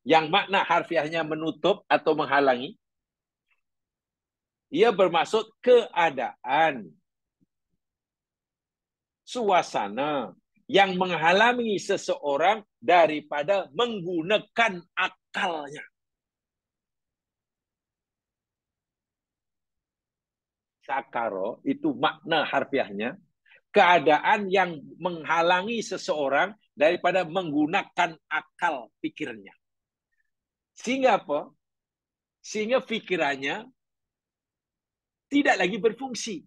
[SPEAKER 1] Yang makna harfiahnya menutup atau menghalangi. Ia bermaksud keadaan, suasana yang menghalangi seseorang daripada menggunakan akalnya. Sakaro itu makna harfiahnya keadaan yang menghalangi seseorang daripada menggunakan akal pikirannya. Sehingga apa? Sehingga pikirannya tidak lagi berfungsi.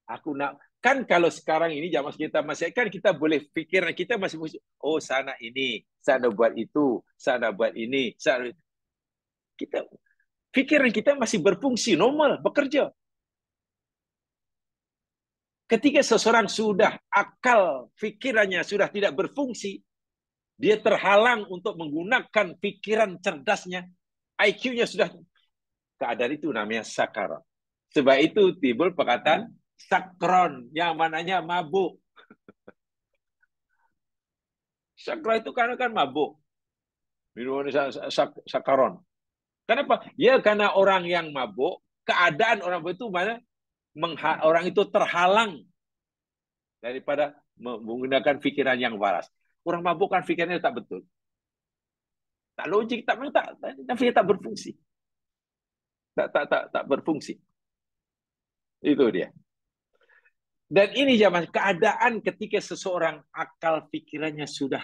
[SPEAKER 1] Aku nak, kan kalau sekarang ini zaman kita masih, kan kita boleh pikiran kita masih fungsi. Oh, sana ini, sana buat itu, sana buat ini, sana. Kita pikiran kita masih berfungsi normal, bekerja. Ketika seseorang sudah akal pikirannya sudah tidak berfungsi, dia terhalang untuk menggunakan pikiran cerdasnya, IQ-nya sudah, keadaan itu namanya sakarat. Sebab itu timbul perkataan sakron, yang mananya mabuk. Sakron itu kan mabuk. Minuman sakaron. Kenapa? Ya karena orang yang mabuk, keadaan orang itu mana orang itu terhalang daripada menggunakan pikiran yang waras. Orang mabuk kan pikirannya tak betul. Tak logik, tak berfungsi. Tak berfungsi. Itu dia. Dan ini zaman keadaan ketika seseorang akal pikirannya sudah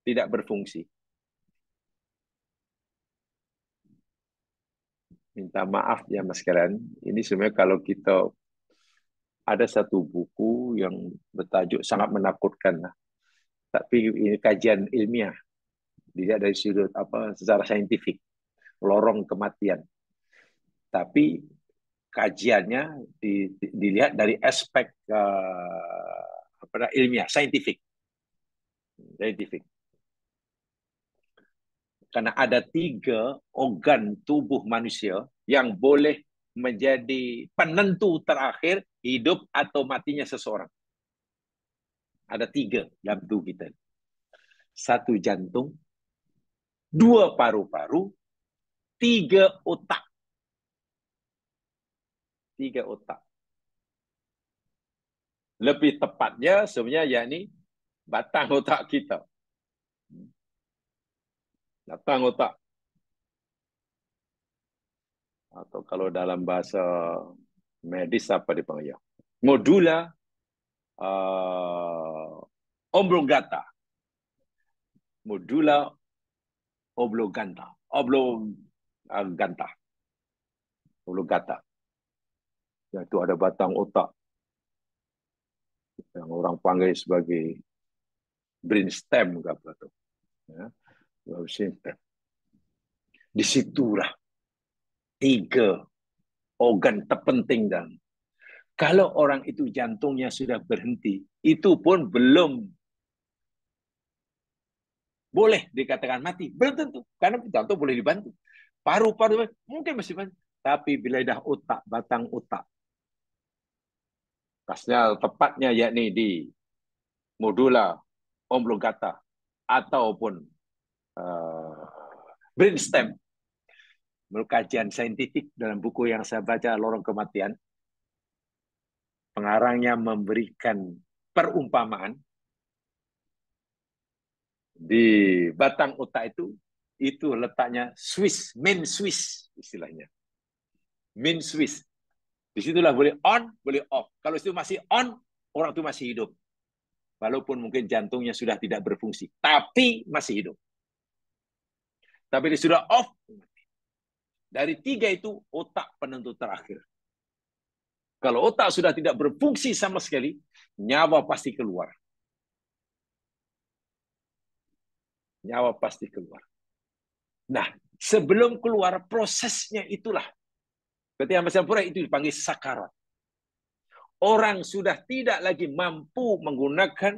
[SPEAKER 1] tidak berfungsi. Minta maaf ya Mas Karen, ini sebenarnya kalau kita ada satu buku yang bertajuk sangat menakutkan lah. Tapi ini kajian ilmiah, dilihat dari sudut apa secara saintifik, lorong kematian. Tapi kajiannya dilihat dari aspek ilmiah, saintifik. Karena ada 3 organ tubuh manusia yang boleh menjadi penentu terakhir hidup atau matinya seseorang. Ada 3 dalam tubuh kita. 1 jantung, 2 paru-paru, 3 otak. 3 otak. Lebih tepatnya sebenarnya yakni batang otak kita. Batang otak. Atau kalau dalam bahasa medis apa dipanggil? Modula oblongata. Modula oblongata. Oblongata. Yaitu ada batang otak yang orang panggil sebagai brainstem apa tuh. Ya, disitulah 3 organ terpenting dan kalau orang itu jantungnya sudah berhenti, itu pun belum boleh dikatakan mati. Belum tentu, karena jantung boleh dibantu. Paru-paru mungkin masih bantu. Tapi bila dah otak, batang otak, pasnya tepatnya yakni di modula oblongata ataupun brainstem, menurut kajian saintifik dalam buku yang saya baca, Lorong Kematian, pengarangnya memberikan perumpamaan di batang otak itu letaknya Swiss, main Swiss istilahnya. Main Swiss. Disitulah boleh on, boleh off. Kalau itu masih on, orang itu masih hidup. Walaupun mungkin jantungnya sudah tidak berfungsi, tapi masih hidup. Tapi dia sudah off. Dari 3 itu, otak penentu terakhir. Kalau otak sudah tidak berfungsi sama sekali, nyawa pasti keluar. Nyawa pasti keluar. Nah, sebelum keluar, prosesnya itulah. Ketika masa pura itu dipanggil sakarat. Orang sudah tidak lagi mampu menggunakan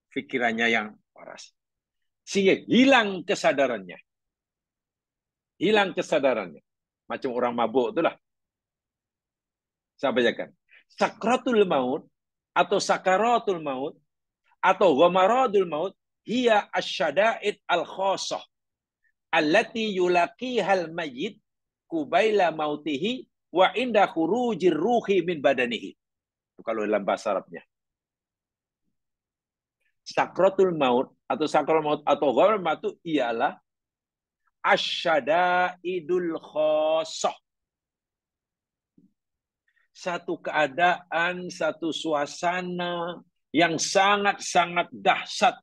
[SPEAKER 1] pikirannya yang waras. Sehingga hilang kesadarannya. Hilang kesadarannya. Macam orang mabuk itulah. Saya bacakan. Sakratul maut atau sakaratul maut atau ghamaradul maut hiya asyada'id al-khasah allati yulaqihal mayyit kubaila mautihi wa inda khurujir ruhi min badanihi. Itu kalau dalam bahasa Arabnya. Sakratul maut atau sakratul maut atau ghamaradul maut itu ialah asyada'idul khasah. Satu keadaan, satu suasana yang sangat-sangat dahsyat.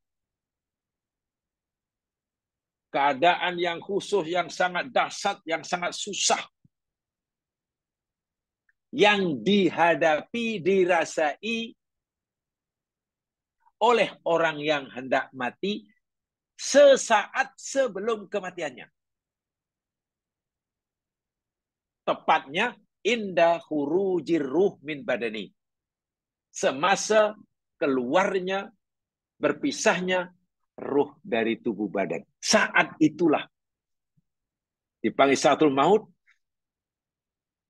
[SPEAKER 1] Keadaan yang khusus, yang sangat dahsyat, yang sangat susah. Yang dihadapi, dirasai oleh orang yang hendak mati sesaat sebelum kematiannya. Tepatnya, inda khurujir ruh min badani. Semasa keluarnya, berpisahnya ruh dari tubuh badan. Saat itulah dipanggil sakatul maut.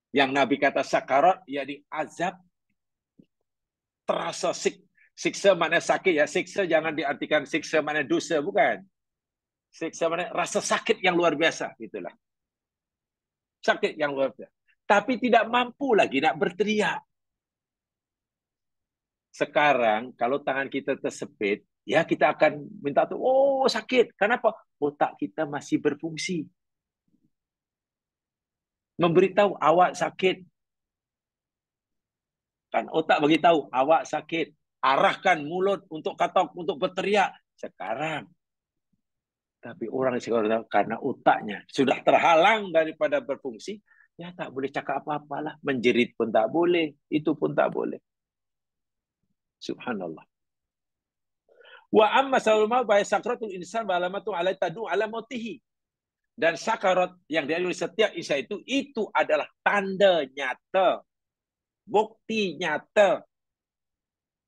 [SPEAKER 1] Yang Nabi kata sakarat, yakni azab, terasa siksa mana sakit ya. Siksa jangan diartikan siksa mana dosa, bukan. Siksa mana rasa sakit yang luar biasa, gitulah. Sakit yang luar biasa. Tapi tidak mampu lagi nak berteriak. Sekarang kalau tangan kita tersepit, ya kita akan minta tuh, oh sakit. Kenapa? Otak kita masih berfungsi. Memberitahu awak sakit. Kan otak bagi tahu, awak sakit. Arahkan mulut untuk katok, untuk berteriak. Sekarang. Tapi orang sekarang karena otaknya sudah terhalang daripada berfungsi, ya tak boleh cakap apa-apalah. Menjerit pun tak boleh. Itu pun tak boleh. Subhanallah. Wa amma salul maut fa sakratul insan wa alamatu ala tadu ala mautihi. Dan sakarat yang dialami setiap insan itu adalah tanda nyata, bukti nyata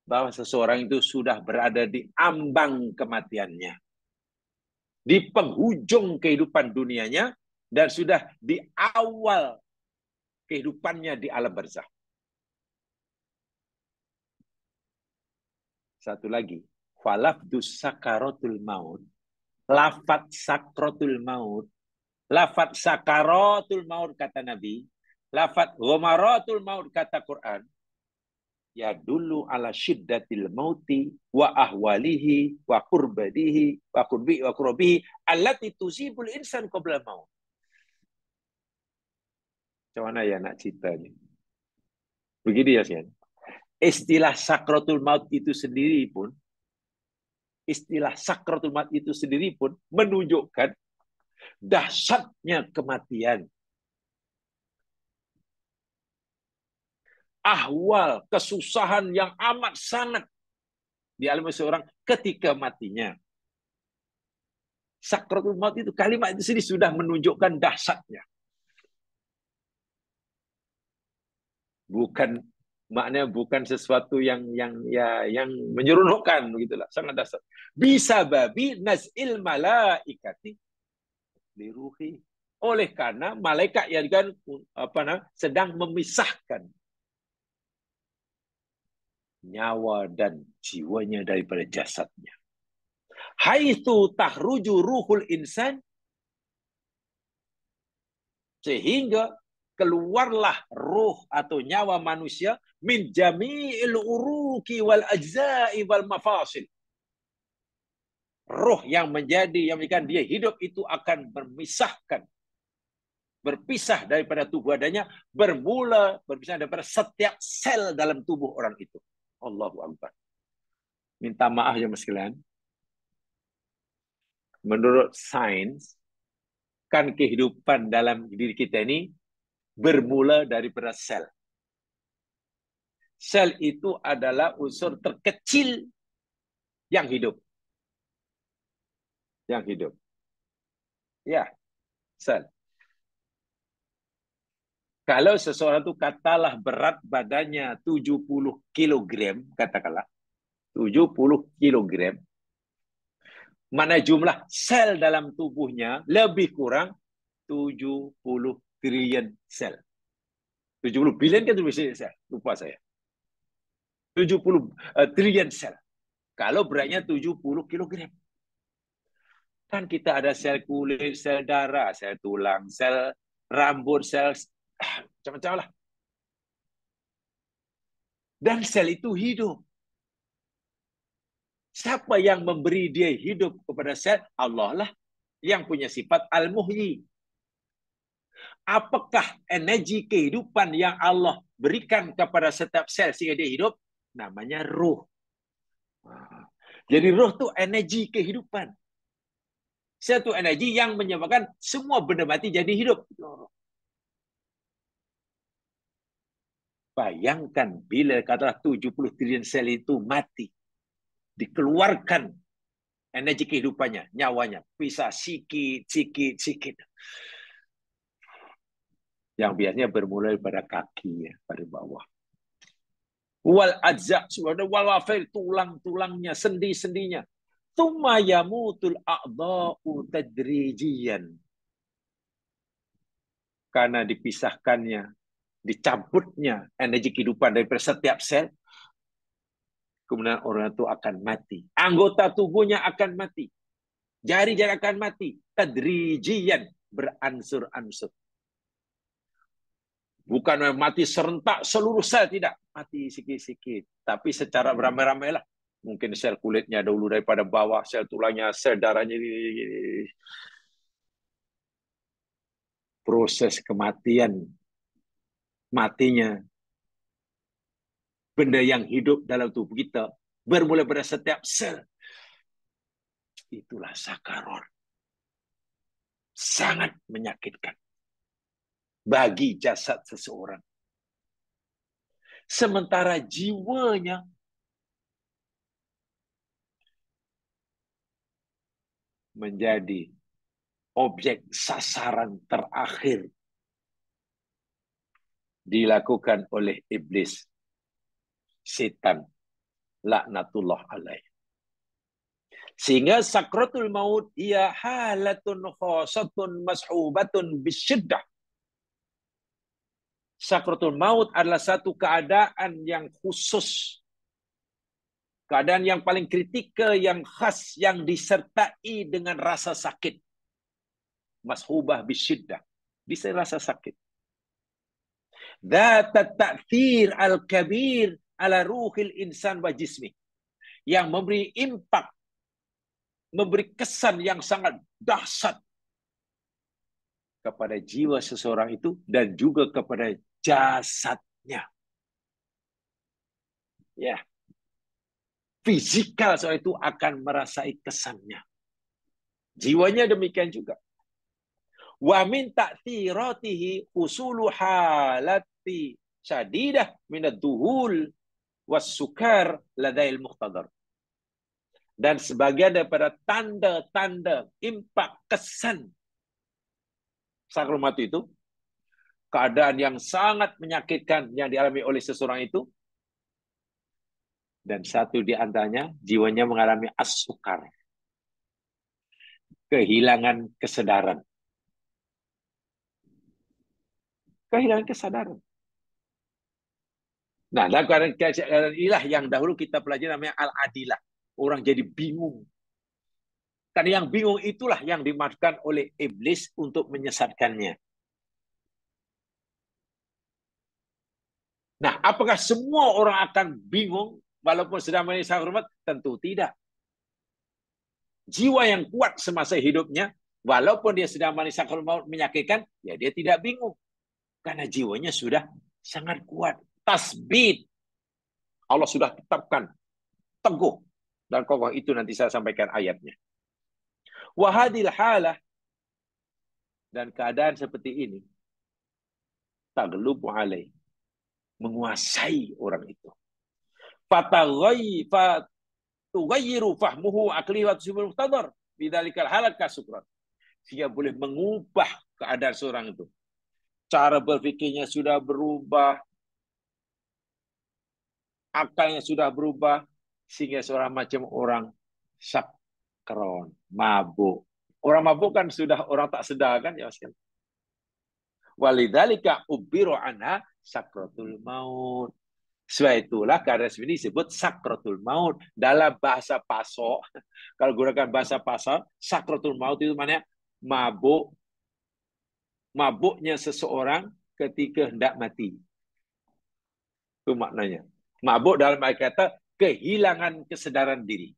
[SPEAKER 1] bahwa seseorang itu sudah berada di ambang kematiannya, di penghujung kehidupan dunianya, dan sudah di awal kehidupannya di alam barzakh. Satu lagi, falafdus sakaratul maut, lafat sakratul maut, lafat sakaratul maut kata Nabi, lafat ghamaratul maut kata Quran, ya dulu ala syiddatil mauti wa ahwalihi wa qurbadihi wa qurbi wa qurbihi allati tusibul insan qabla maut. Macam mana ya nak ceritanya? Begini ya, Sian. Istilah sakratul maut itu sendiri pun, menunjukkan dahsyatnya kematian. Ahwal, kesusahan yang amat sangat dialami seorang ketika matinya. Sakratul maut itu, kalimat itu sendiri sudah menunjukkan dahsyatnya. Bukan maknanya bukan sesuatu yang menyeronokkan begitulah, sangat dahsyat. Bisa babi nazil malaikati liruhi, oleh karena malaikat yang kan sedang memisahkan nyawa dan jiwanya daripada jasadnya. Haitsu tahruju ruhul insan, sehingga keluarlah ruh atau nyawa manusia min jami'il uruki wal ajza'i wal mafasil. Ruh yang menjadikan dia hidup itu akan berpisah daripada tubuh adanya, berpisah daripada setiap sel dalam tubuh orang itu. Allahu Akbar. Minta maaf ya mas sekalian. Menurut sains, kan kehidupan dalam diri kita ini bermula daripada sel. Sel itu adalah unsur terkecil yang hidup. Ya, sel. Kalau seseorang itu katalah berat badannya 70 kg, katakanlah 70 kg, mana jumlah sel dalam tubuhnya lebih kurang 70 triliun sel. 70 bilion kan 70 sel, lupa saya. 70 triliun sel. Kalau beratnya 70 kg. Kan kita ada sel kulit, sel darah, sel tulang, sel rambut, sel macam-macam lah. Dan sel itu hidup. Siapa yang memberi dia hidup kepada sel? Allah lah, yang punya sifat al-muhyi. Apakah energi kehidupan yang Allah berikan kepada setiap sel sehingga dia hidup? Namanya ruh. Jadi ruh itu energi kehidupan. Satu energi yang menyebabkan semua benda mati jadi hidup. Bayangkan bila katalah 70 triliun sel itu mati. Dikeluarkan energi kehidupannya, nyawanya. Bisa sikit. Yang biasanya bermula pada kaki, ya, pada bawah. Wal ajza, wal wafil, tulang-tulangnya, sendi-sendinya. Tsumma yamutul a'dha'u tadrijiyan. Karena dipisahkannya, dicabutnya energi kehidupan dari setiap sel, kemudian orang itu akan mati. Anggota tubuhnya akan mati. Jari-jari akan mati. Tadrijiyan, beransur-ansur. Bukan mati serentak seluruh sel, tidak. Mati sikit-sikit. Tapi secara beramai-ramai lah. Mungkin sel kulitnya dulu daripada bawah, sel tulangnya, sel darahnya. Proses kematian, matinya benda yang hidup dalam tubuh kita, bermula pada setiap sel. Itulah sakarat. Sangat menyakitkan bagi jasad seseorang. Sementara jiwanya menjadi objek sasaran terakhir dilakukan oleh iblis, setan, laknatullah alaih. Sehingga sakratul maut ia halatun khasatun mashubatun bisyiddah. Sakratul maut adalah satu keadaan yang khusus, keadaan yang paling kritikal, yang khas, yang disertai dengan rasa sakit. Mashubah bisyiddah, disertai rasa sakit. Dhat ta'thir al-kabir ala ruhil insan wa jismi, yang memberi impak, memberi kesan yang sangat dahsyat kepada jiwa seseorang itu dan juga kepada jasadnya. Ya. Fisikal soal itu akan merasai kesannya. Jiwanya demikian juga. Wa min ta'thiratihi usulu halati syadidah minad duhul was sukar ladail muqtadar. Dan sebagian daripada tanda-tanda impak kesan sakratul maut itu, keadaan yang sangat menyakitkan yang dialami oleh seseorang itu, dan satu di antaranya jiwanya mengalami as-sukar, kehilangan kesadaran. Kehilangan kesadaran. Nah, dalam keadaan inilah yang dahulu kita pelajari namanya al-adilah. Orang jadi bingung. Karena yang bingung itulah yang dimaksudkan oleh iblis untuk menyesatkannya. Nah, apakah semua orang akan bingung walaupun sedang menjalani sakratul maut? Tentu tidak. Jiwa yang kuat semasa hidupnya, walaupun dia sedang menjalani sakratul maut menyakitkan, ya dia tidak bingung. Karena jiwanya sudah sangat kuat. Tasbit. Allah sudah tetapkan teguh. Dan kokoh itu nanti saya sampaikan ayatnya. Wahadil halah, dan keadaan seperti ini taglubu alaih, menguasai orang itu. Fatugayyiru fahmuhu aqli wa tusibul muqtadar bidzalikal halat kasukran. Sehingga boleh mengubah keadaan seorang itu. Cara berfikirnya sudah berubah, akalnya sudah berubah, sehingga seorang macam orang sakron, mabuk. Orang mabuk kan sudah orang tak sedar kan ya Mas. Walidzalika ubiru anha sakratul maut. Sebab itulah keadaan ini disebut sakratul maut. Dalam bahasa pasok, kalau gunakan bahasa pasok, sakratul maut itu maknanya mabuk, mabuknya seseorang ketika hendak mati. Itu maknanya. Mabuk dalam arti kata kehilangan kesedaran diri.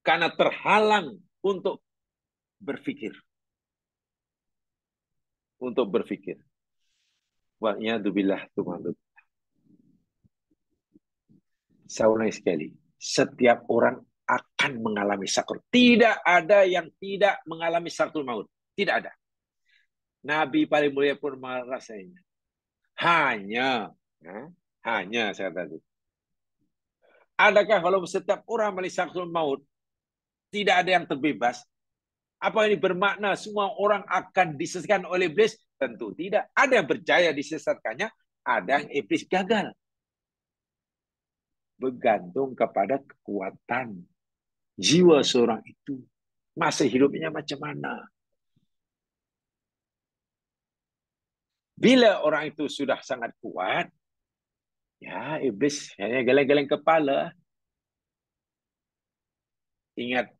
[SPEAKER 1] Karena terhalang untuk berpikir. Untuk berpikir. Wa'iyadzubillah tu'malu. Saya ulangi sekali. Setiap orang akan mengalami sakaratul. Tidak ada yang tidak mengalami sakaratul maut. Tidak ada. Nabi paling mulia pun merasainya. Hanya saya tadi. Adakah kalau setiap orang mengalami sakaratul maut, tidak ada yang terbebas? Apa ini bermakna semua orang akan disesatkan oleh iblis? Tentu tidak. Ada yang berjaya disesatkannya, ada yang iblis gagal. Bergantung kepada kekuatan jiwa seorang itu. Masa hidupnya macam mana? Bila orang itu sudah sangat kuat, ya iblis hanya geleng-geleng kepala. Ingat,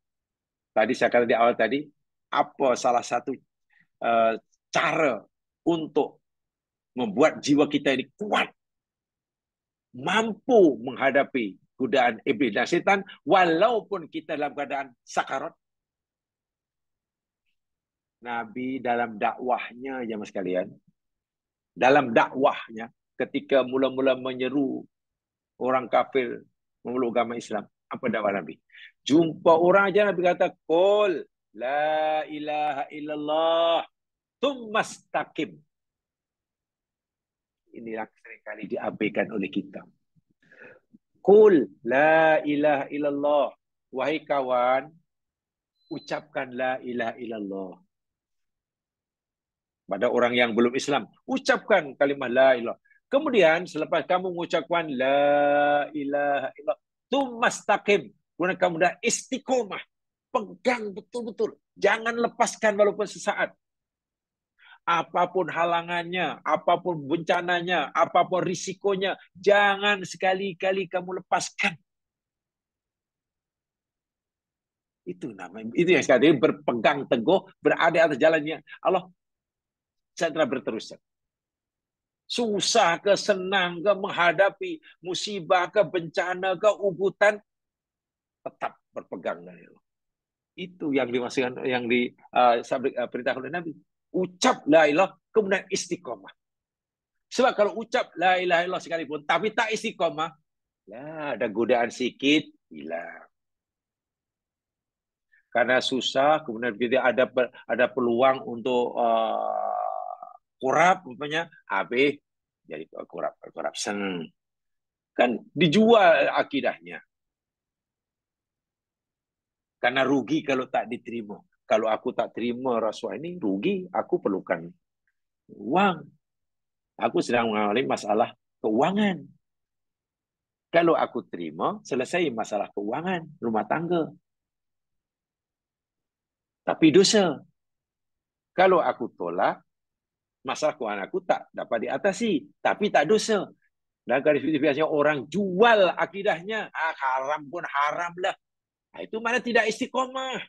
[SPEAKER 1] tadi saya kata di awal tadi, apa salah satu cara untuk membuat jiwa kita ini kuat, mampu menghadapi godaan iblis dan setan, walaupun kita dalam keadaan sakarat. Nabi dalam dakwahnya, ya mas kalian, dalam dakwahnya, ketika mula-mula menyeru orang kafir memeluk agama Islam? Apa dakwah Nabi? Jumpa orang aja Nabi kata, Qul la ilaha illallah tummastaqim. Ini yang seringkali diabaikan oleh kita. Qul la ilaha illallah. Wahai kawan, ucapkan la ilaha illallah. Pada orang yang belum Islam, ucapkan kalimat la ilaha. Kemudian selepas kamu mengucapkan la ilaha illallah, tummastaqim. Kemudian kamu dah istiqomah. Pegang betul-betul. Jangan lepaskan walaupun sesaat. Apapun halangannya, apapun bencananya, apapun risikonya, jangan sekali-kali kamu lepaskan. Itu namanya, itu yang sekali berpegang teguh, berada atas jalannya Allah. Saya berterus. Susah ke, senang ke, menghadapi musibah ke, bencana ke, ugutan, tetap berpegang dari Allah. Itu yang dimaksudkan, yang diperintahkan oleh Nabi. Ucap la ilaha, kemudian istiqomah. Sebab kalau ucap la ilaha illallah sekalipun, tapi tak istiqomah, ya ada godaan sikit, hilang. Karena susah, kemudian kita ada peluang untuk kurap, umpamanya habis jadi kurap sen. Kan dijual akidahnya. Karena rugi kalau tak diterima. Kalau aku tak terima rasuah ini, rugi. Aku perlukan uang. Aku sedang mengalami masalah keuangan. Kalau aku terima, selesai masalah keuangan, rumah tangga. Tapi dosa. Kalau aku tolak, masalah keuangan aku tak dapat diatasi. Tapi tak dosa. Dan biasanya orang jual akidahnya. Haram pun haram lah. Nah, itu mana tidak istiqomah.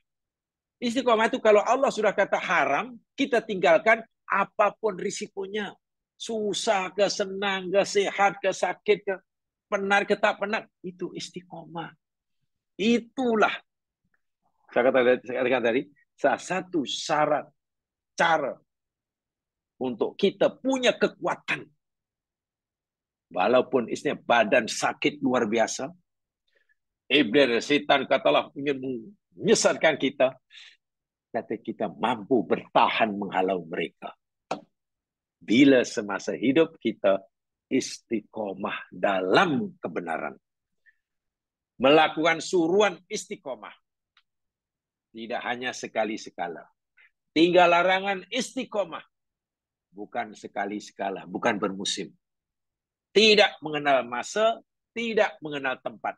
[SPEAKER 1] Istiqomah itu kalau Allah sudah kata haram, kita tinggalkan apapun risikonya. Susah ke, senang ke, sehat ke, sakit ke, benar ke, tak benar. Itu istiqomah. Itulah, saya katakan tadi, salah satu syarat, cara untuk kita punya kekuatan. Walaupun istilahnya badan sakit luar biasa, iblis, setan katalah ingin menyesatkan kita, kata kita mampu bertahan menghalau mereka. Bila semasa hidup kita istiqomah dalam kebenaran. Melakukan suruhan istiqomah. Tidak hanya sekali-sekala. Tinggal larangan istiqomah. Bukan sekali-sekala, bukan bermusim. Tidak mengenal masa, tidak mengenal tempat.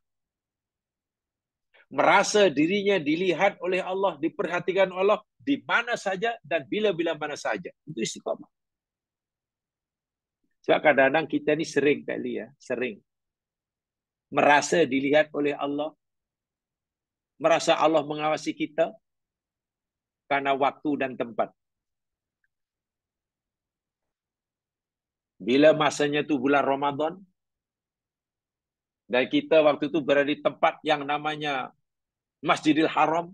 [SPEAKER 1] Merasa dirinya dilihat oleh Allah, diperhatikan Allah di mana saja dan bila-bila mana saja. Itu istiqomah. Sebab kadang-kadang kita ni sering kali ya, sering merasa dilihat oleh Allah, merasa Allah mengawasi kita karena waktu dan tempat. Bila masanya tu bulan Ramadan, dan kita waktu itu berada di tempat yang namanya Masjidil Haram.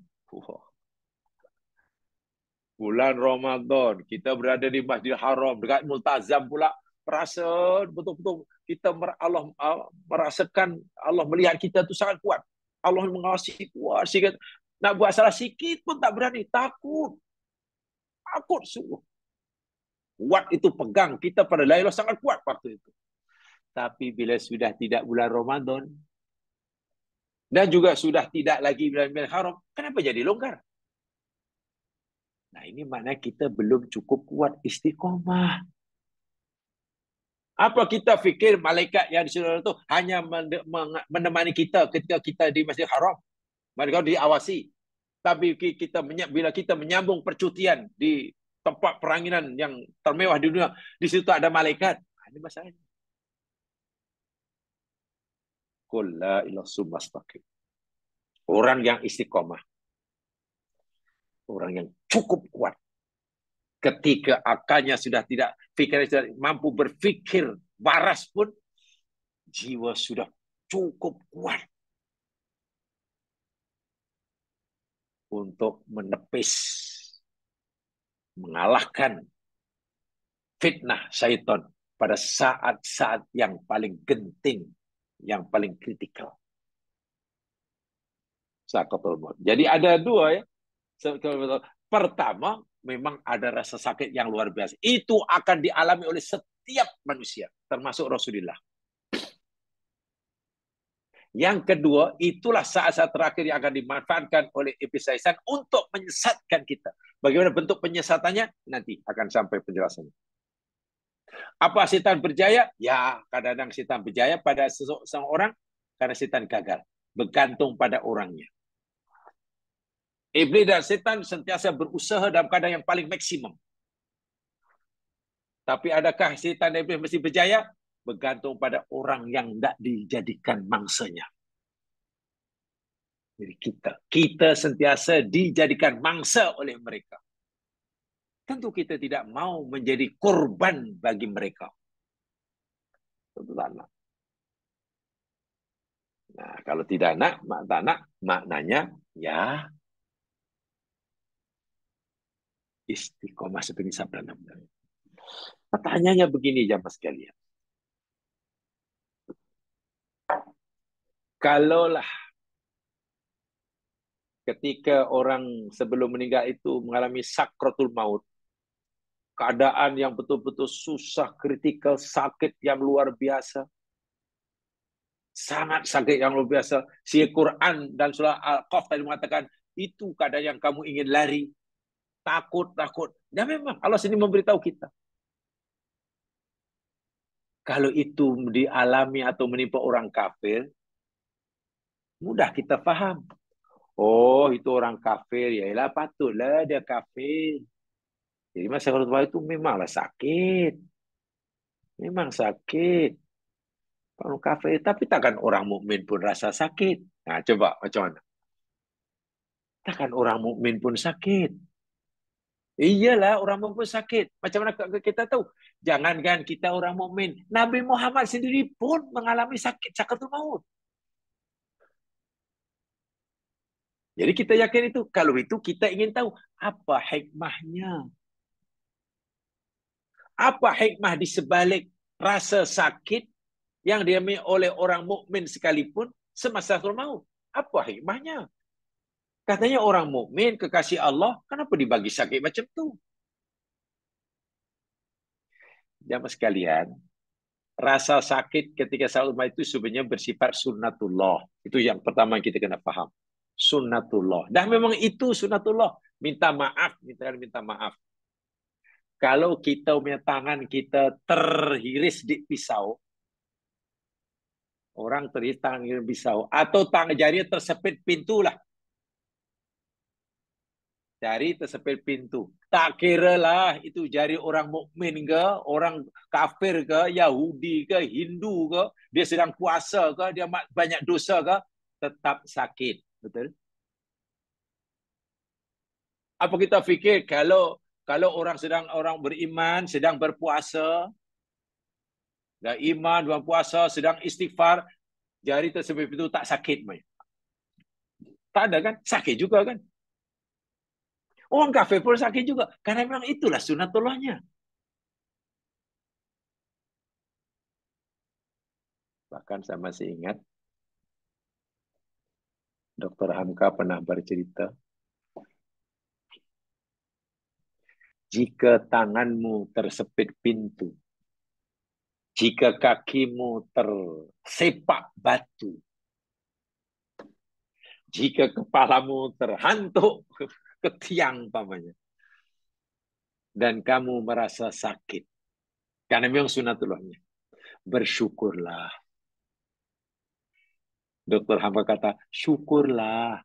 [SPEAKER 1] Bulan Ramadan, kita berada di Masjidil Haram, dekat Multazam pula. Perasa betul-betul kita Allah merasakan, Allah melihat kita tu sangat kuat. Allah mengawasi kuat. Nak buat salah sikit pun tak berani. Takut. Takut sungguh. Kuat itu pegang. Kita pada Lailah sangat kuat waktu itu. Tapi bila sudah tidak bulan Ramadan, dan juga sudah tidak lagi bulan haram, kenapa jadi longgar? Nah, ini makna kita belum cukup kuat istiqomah. Apa kita fikir malaikat yang di situ itu hanya menemani kita ketika kita di Masjid Haram? Mereka diawasi. Tapi bila kita menyambung percutian di tempat peranginan yang termewah di dunia, di situ ada malaikat. Ini masalahnya. Qul la ilaha illallah. Orang yang istiqomah. Orang yang cukup kuat. Ketika akalnya sudah tidak, pikirannya sudah mampu berpikir waras pun, jiwa sudah cukup kuat untuk menepis, mengalahkan fitnah syaitan pada saat-saat yang paling genting, yang paling kritikal. Sakaratul maut. Jadi ada dua ya. Pertama, memang ada rasa sakit yang luar biasa. Itu akan dialami oleh setiap manusia, termasuk Rasulullah. Yang kedua, itulah saat-saat terakhir yang akan dimanfaatkan oleh iblis syaitan untuk menyesatkan kita. Bagaimana bentuk penyesatannya? Nanti akan sampai penjelasannya. Apa setan berjaya? Ya, kadang-kadang setan berjaya pada seseorang karena setan gagal. Bergantung pada orangnya. Iblis dan setan sentiasa berusaha dalam keadaan yang paling maksimum. Tapi adakah setan dan iblis mesti berjaya? Bergantung pada orang yang tidak dijadikan mangsanya. Jadi kita sentiasa dijadikan mangsa oleh mereka. Tentu kita tidak mau menjadi korban bagi mereka. Tentu tak nak. Nah, kalau tidak nak, tak nak, maknanya ya istiqomah seperti sabda Nabi. Pertanyaannya begini, jamaah sekalian. Kalaulah ketika orang sebelum meninggal itu mengalami sakratul maut, keadaan yang betul-betul susah, kritikal, sakit yang luar biasa, sangat sakit yang luar biasa. Si Quran dan surah Al-Qaf tadi mengatakan, itu keadaan yang kamu ingin lari, takut. Dan memang Allah sendiri memberitahu kita. Kalau itu dialami atau menimpa orang kafir, mudah kita faham. Oh, itu orang kafir. Yaelah, patutlah dia kafir. Jadi masa kalau itu memanglah sakit. Memang sakit. Orang kafir. Tapi takkan orang mukmin pun rasa sakit. Nah, coba macam mana? Takkan orang mukmin pun sakit. Iyalah, orang mukmin pun sakit. Macam mana kita tahu? Jangankan kita orang mukmin, Nabi Muhammad sendiri pun mengalami sakit sakaratul maut. Jadi kita yakin itu. Kalau itu kita ingin tahu apa hikmahnya. Apa hikmah di sebalik rasa sakit yang dialami oleh orang mukmin sekalipun semasa sakaratul maut? Apa hikmahnya? Katanya orang mukmin kekasih Allah, kenapa dibagi sakit macam tu? Jamaah sekalian, rasa sakit ketika sakaratul maut itu sebenarnya bersifat sunnatullah. Itu yang pertama yang kita kena faham. Sunnatullah. Dan memang itu sunnatullah. Minta maaf. Kalau kita punya tangan kita terhiris di pisau, orang terhiris tangan di pisau, atau tangan jari tersepit pintu lah. Jari tersepit pintu. Tak kira lah itu jari orang mukmin ke, orang kafir ke, Yahudi ke, Hindu ke, dia sedang puasa ke, dia banyak dosa ke, tetap sakit. Betul? Apa kita fikir kalau orang beriman sedang berpuasa, dan iman dan puasa sedang istighfar, jari tersebut itu tak sakit, mai? Tak ada kan? Sakit juga kan? Orang kafir pun sakit juga. Karena memang itulah sunatullahnya. Bahkan saya masih ingat, Dr. Hamka pernah bercerita, jika tanganmu tersepit pintu, jika kakimu tersepak batu, jika kepalamu terhantuk ke tiang pamannya, dan kamu merasa sakit, karena memang sunatullahnya, bersyukurlah. Dr. Hamba kata, syukurlah.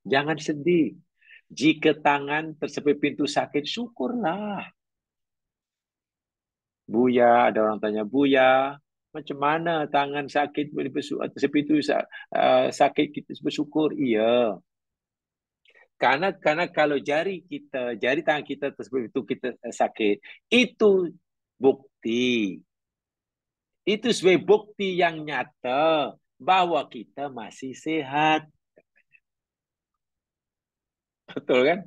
[SPEAKER 1] Jangan sedih. Jika tangan tersepit pintu sakit, syukurlah. Buya, ada orang tanya, Buya, macam mana tangan sakit tersepit pintu sakit kita bersyukur? Iya. Karena kalau jari tangan kita tersebut itu kita sakit, itu bukti. Itu sebagai bukti yang nyata bahwa kita masih sehat. Betul kan?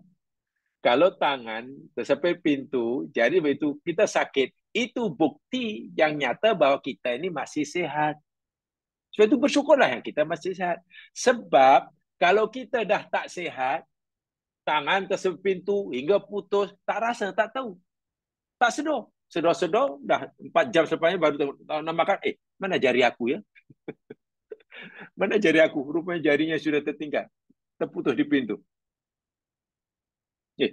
[SPEAKER 1] Kalau tangan tersepit pintu, jadi begitu kita sakit, Itu bukti yang nyata bahwa kita ini masih sehat. Sebab itu bersyukurlah yang kita masih sehat. Sebab kalau kita dah tak sehat, tangan tersebut pintu hingga putus, tak rasa, tak tahu. Tak sedar. Sedar-sedar, dah 4 jam selepasnya baru tahu nak makan. Mana jari aku ya? Mana jari aku? Rupanya jarinya sudah tertinggal. Terputus di pintu.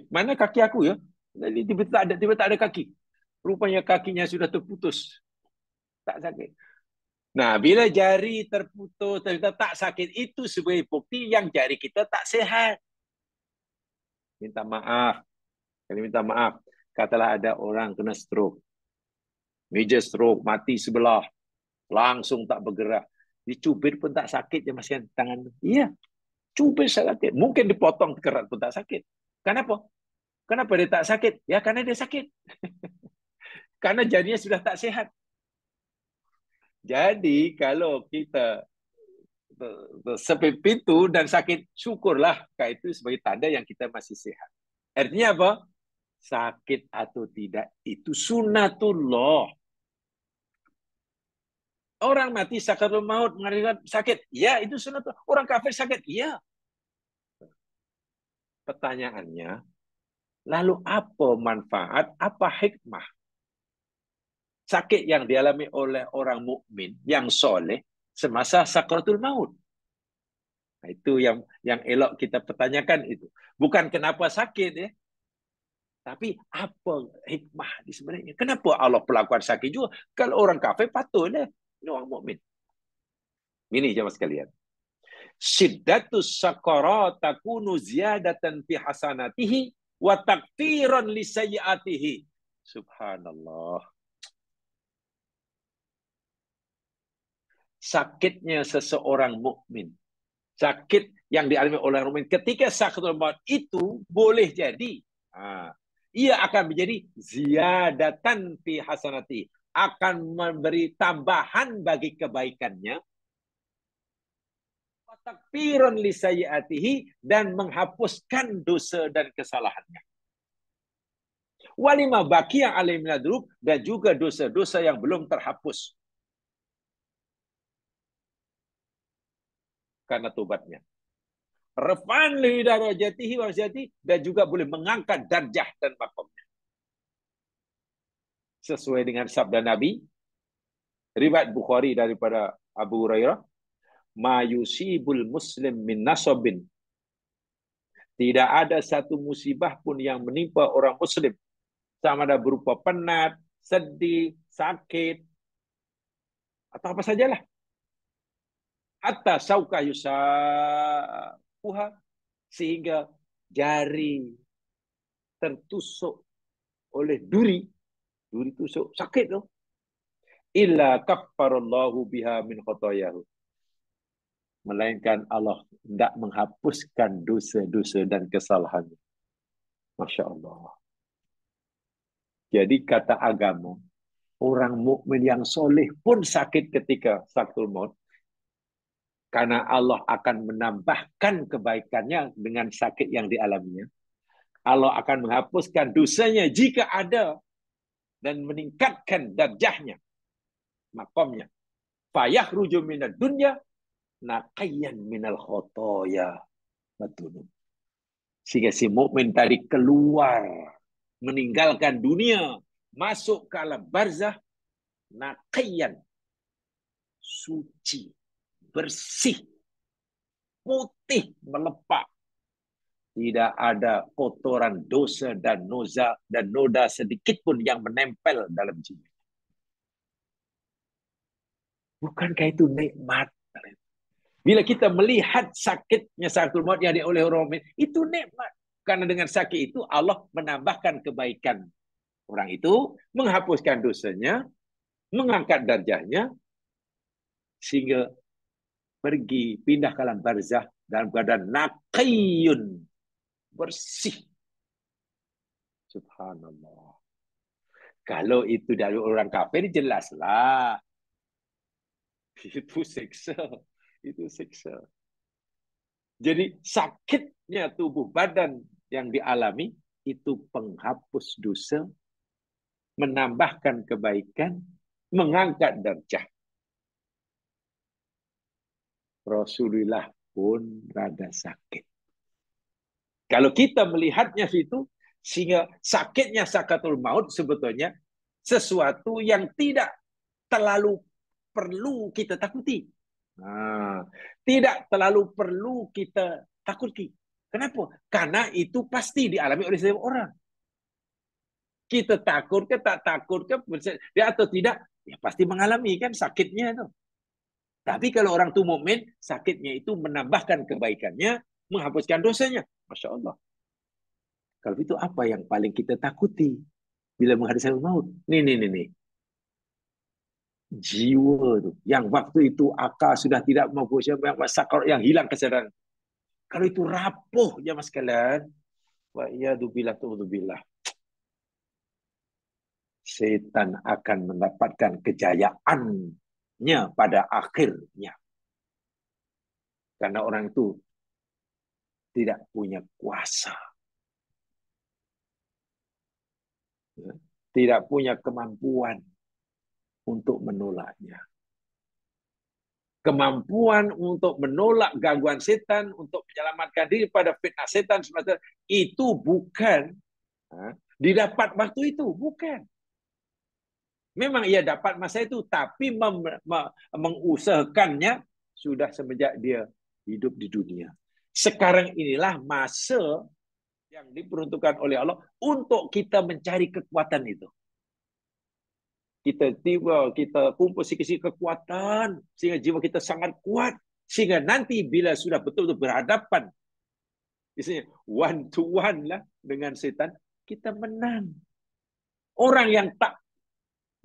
[SPEAKER 1] Mana kaki aku ya? Tiba-tiba tak ada kaki. Rupanya kakinya sudah terputus. Tak sakit. Nah, bila jari terputus, ternyata tak sakit, itu sebagai bukti yang jari kita tak sehat. Minta maaf. Kami minta maaf. Katalah ada orang kena stroke. Major stroke, mati sebelah. Langsung tak bergerak. Dicubit pun tak sakit je masih tangan. Iya, cubit sakit. Mungkin dipotong kerat pun tak sakit. Kenapa? Kenapa dia tak sakit? Ya, karena dia sakit. Karena jarinya sudah tak sehat. Jadi, kalau kita sepit pintu dan sakit, syukurlah. Itu sebagai tanda yang kita masih sehat. Artinya apa? Sakit atau tidak, itu sunatullah. Orang mati sakaratul maut mengatakan sakit. Ya, itu sunatullah. Orang kafir sakit. Ya. Pertanyaannya, lalu apa manfaat, apa hikmah sakit yang dialami oleh orang mukmin yang soleh semasa sakaratul maut? Nah, itu yang elok kita pertanyakan itu. Bukan kenapa sakit ya, tapi apa hikmah di sebenarnya? Kenapa Allah perlakuan sakit juga? Kalau orang kafir patutlah, ini orang mukmin. Ini jemaah sekalian. Syiddatus sakarat takunu ziyadatan fi hasanatihi wa takfiran li sayyiatihi. Subhanallah. Sakitnya seseorang mukmin, sakit yang dialami oleh orang mukmin ketika sakaratul maut itu boleh jadi ia akan menjadi ziyadatan fi hasanati, akan memberi tambahan bagi kebaikannya, takfiran li sayyiatihi, dan menghapuskan dosa dan kesalahannya. Walima baqiya alaihi min dzunub, dan juga dosa-dosa yang belum terhapus karena tobatnya. Rafan li darajatihi wa zati, dan juga boleh mengangkat darjah dan makamnya. Sesuai dengan sabda Nabi, riwayat Bukhari daripada Abu Hurairah, ma yusibul muslim min nasabin, tidak ada satu musibah pun yang menimpa orang muslim, sama ada berupa penat, sedih, sakit, atau apa sajalah, hatta sauka yusafuha, sehingga jari tertusuk oleh duri tusuk, sakit tu, illa kaffarallahu biha min khotoyahu, melainkan Allah tidak menghapuskan dosa-dosa dan kesalahannya. Masya Allah. Jadi kata agama, orang mukmin yang soleh pun sakit ketika sakaratul maut, karena Allah akan menambahkan kebaikannya dengan sakit yang dialaminya. Allah akan menghapuskan dosanya jika ada, dan meningkatkan darjahnya, makamnya. Fayakhruju minad dunya naqayyan minal khotoya. Betul. Sehingga si mukmin tadi keluar, meninggalkan dunia, masuk ke alam barzah, naqayyan, suci, bersih, putih, melepak. Tidak ada kotoran dosa dan noda sedikit pun yang menempel dalam jiwa. Bukankah itu nikmat? Bila kita melihat sakitnya sakaratul maut yang oleh orang mukmin, itu nikmat. Karena dengan sakit itu Allah menambahkan kebaikan orang itu, menghapuskan dosanya, mengangkat darjahnya, sehingga pergi pindah ke alam barzah dalam keadaan naqiyun, bersih. Subhanallah. Kalau itu dari orang kafir, jelaslah. Itu siksa. Itu siksa. Jadi sakitnya tubuh badan yang dialami itu penghapus dosa menambahkan kebaikan, mengangkat darjah. Rasulullah pun rada sakit. Kalau kita melihatnya situ, sehingga sakitnya sakatul maut sebetulnya sesuatu yang tidak terlalu perlu kita takuti. Tidak terlalu perlu kita takuti. Kenapa? Karena itu pasti dialami oleh setiap orang. Kita takut ke tak takut ke dia atau tidak, ya pasti mengalami kan sakitnya itu. Tapi kalau orang itu mukmin, sakitnya itu menambahkan kebaikannya, menghapuskan dosanya. Masya Allah. Kalau itu apa yang paling kita takuti bila menghadapi maut? Nih. Jiwa itu. Yang waktu itu akal sudah tidak mampu, yang hilang kesadaran. Kalau itu rapuh, ya mas kalian. Wa iyadzubillah tu'udzubillah. Setan akan mendapatkan kejayaannya pada akhirnya. Karena orang itu tidak punya kuasa. Tidak punya kemampuan untuk menolaknya. Kemampuan untuk menolak gangguan setan, untuk menyelamatkan diri pada fitnah setan, itu bukan didapat waktu itu, bukan. Memang ia dapat masa itu, tapi mengusahakannya sudah semenjak dia hidup di dunia. Sekarang inilah masa yang diperuntukkan oleh Allah untuk kita mencari kekuatan itu. Kita kumpul sikit-sikit kekuatan sehingga jiwa kita sangat kuat, sehingga nanti bila sudah betul-betul berhadapan, misalnya one to one lah dengan setan, kita menang. Orang yang tak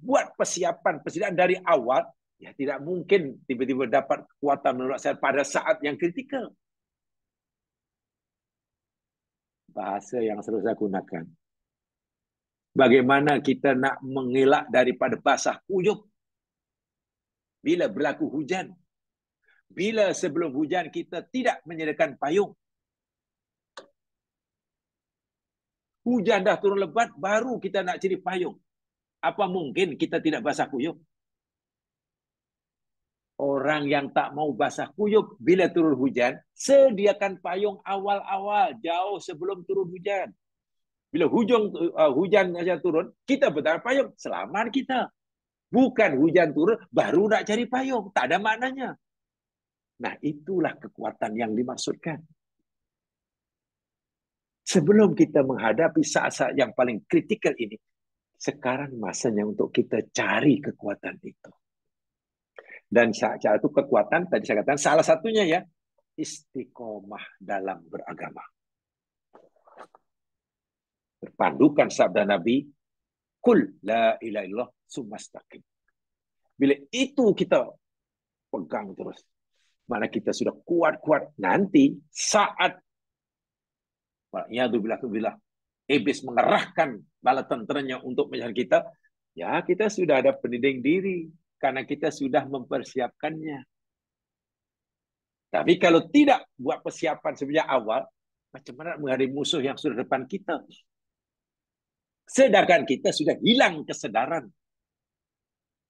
[SPEAKER 1] buat persiapan dari awal, ya tidak mungkin tiba-tiba dapat kekuatan menolak setan pada saat yang kritikal. Bahasa yang selalu saya gunakan. Bagaimana kita nak mengelak daripada basah kuyup bila berlaku hujan? Bila sebelum hujan kita tidak menyediakan payung. Hujan dah turun lebat, baru kita nak cari payung. Apa mungkin kita tidak basah kuyup? Orang yang tak mau basah kuyup bila turun hujan, sediakan payung awal-awal, jauh sebelum turun hujan. Bila hujan saja turun, kita bertaruh payung, selamat kita. Bukan hujan turun, baru nak cari payung. Tak ada maknanya. Nah, itulah kekuatan yang dimaksudkan. Sebelum kita menghadapi saat-saat yang paling kritikal ini, sekarang masanya untuk kita cari kekuatan itu. Dan cara itu kekuatan, tadi saya katakan, salah satunya ya, istiqomah dalam beragama. Berpandukan sabda Nabi, Kul la ilaha illallah sumastaqim. Bila itu kita pegang terus, mana kita sudah kuat-kuat, nanti saat iblis mengerahkan bala tenteranya untuk menyerang kita, ya kita sudah ada pendinding diri karena kita sudah mempersiapkannya. Tapi kalau tidak buat persiapan sejak awal, macam mana menghadapi musuh yang sudah depan kita? Sedangkan kita sudah hilang kesedaran.